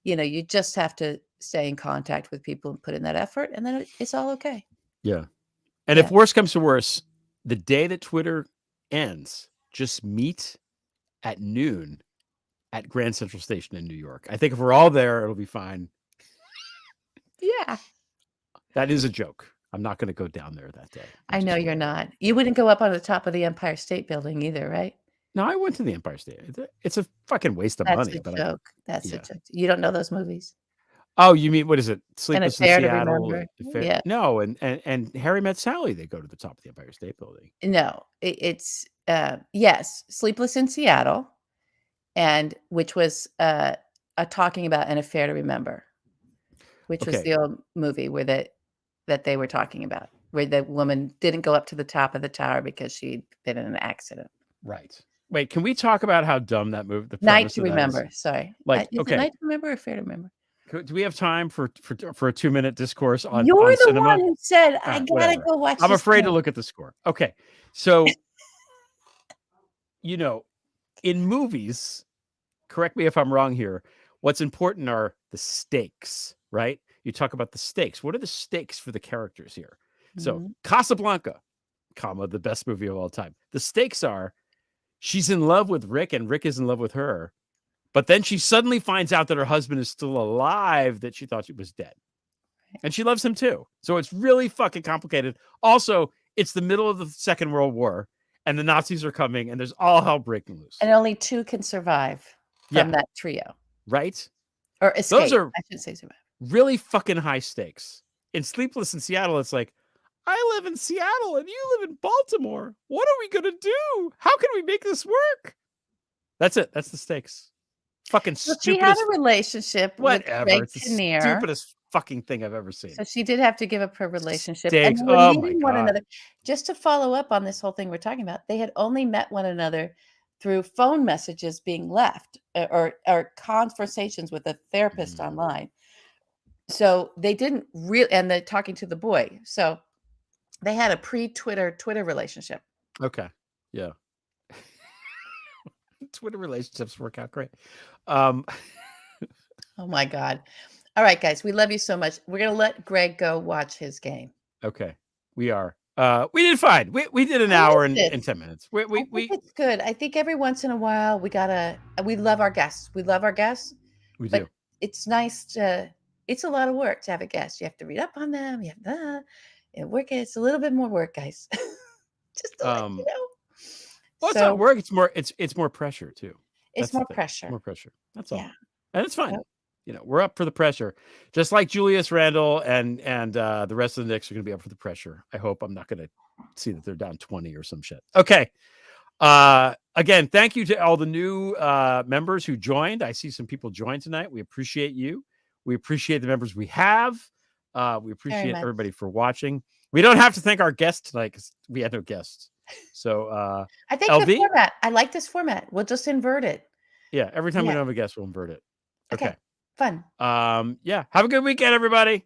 You just have to stay in contact with people and put in that effort, and then it's all okay. Yeah. And Yeah. if worse comes to worse, the day that Twitter ends, just meet at noon at Grand Central Station in New York. I think if we're all there, it'll be fine. Yeah. That is a joke. I'm not going to go down there that day. I know you're not. You wouldn't go up on the top of the Empire State Building either, right? No, I went to the Empire State. It's a fucking waste of That's money. a But joke. That's a yeah. joke. You don't know those movies? Oh, you mean what is it? And Sleepless in Affair to Seattle? Remember. Affair- Yeah. No, and Harry Met Sally. They go to the top of the Empire State Building. No, it's yes, Sleepless in Seattle, and which was talking about An Affair to Remember, which was Okay. the old movie where that they were talking about, where the woman didn't go up to the top of the tower because she'd been in an accident. Right. Wait, can we talk about how dumb that movie? The Night premise to of that is? Remember. Sorry. Like, Is okay. it Night to Remember or Affair to Remember? Do we have time for a 2-minute discourse on You're the cinema? one who said I gotta whatever. go watch. I'm this afraid to thing." look at the score. Okay. So, in movies, correct me if I'm wrong here, what's important are the stakes, right? You talk about the stakes. What are the stakes for the characters here? So, Mhm. Casablanca, the best movie of all time. The stakes are she's in love with Rick and Rick is in love with her. But then she suddenly finds out that her husband is still alive, that she thought she was dead. And she loves him too. So it's really fucking complicated. Also, it's the middle of the Second World War and the Nazis are coming and there's all hell breaking loose. And only two can survive from that trio. Right? Or escape. Those are I should say survive. really fucking high stakes. In Sleepless in Seattle, it's like, I live in Seattle and you live in Baltimore. What are we going to do? How can we make this work? That's it. That's the stakes. Fucking Well, stupid. she had a relationship Whatever. with Greg It's the Kinnear. stupidest fucking thing I've ever seen. So she did have to give up her relationship. Stakes. And they were Oh my meeting one God. another. Just to follow up on this whole thing we're talking about, they had only met one another through phone messages being left or conversations with a therapist online. So they didn't really, and they're talking to the boy. So they had a pre-Twitter relationship. Okay. Yeah. Twitter relationships work out great. Oh my God. All right, guys, we love you so much. We're going to let Greg go watch his game. Okay. We are. We did fine. We did an hour and 10 minutes. I think it's good. I think every once in a while we love our guests. We love our guests. We but do. It's nice it's a lot of work to have a guest. You have to read up on them. You have it's a little bit more work, guys. Just to let you know. Well, it's not work. It's more pressure too. It's more pressure. More pressure. That's all. Yeah. And it's fine. Yep. We're up for the pressure. Just like Julius Randle and the rest of the Knicks are going to be up for the pressure. I hope I'm not going to see that they're down 20 or some shit. Okay. Again, thank you to all the new members who joined. I see some people joined tonight. We appreciate you. We appreciate the members we have. We appreciate everybody for watching. We don't have to thank our guests tonight because we had no guests. So I think LV? the format. I like this format. We'll just invert it. Yeah, every time we don't have a guest, we'll invert it. Okay. Fun. Yeah. Have a good weekend, everybody.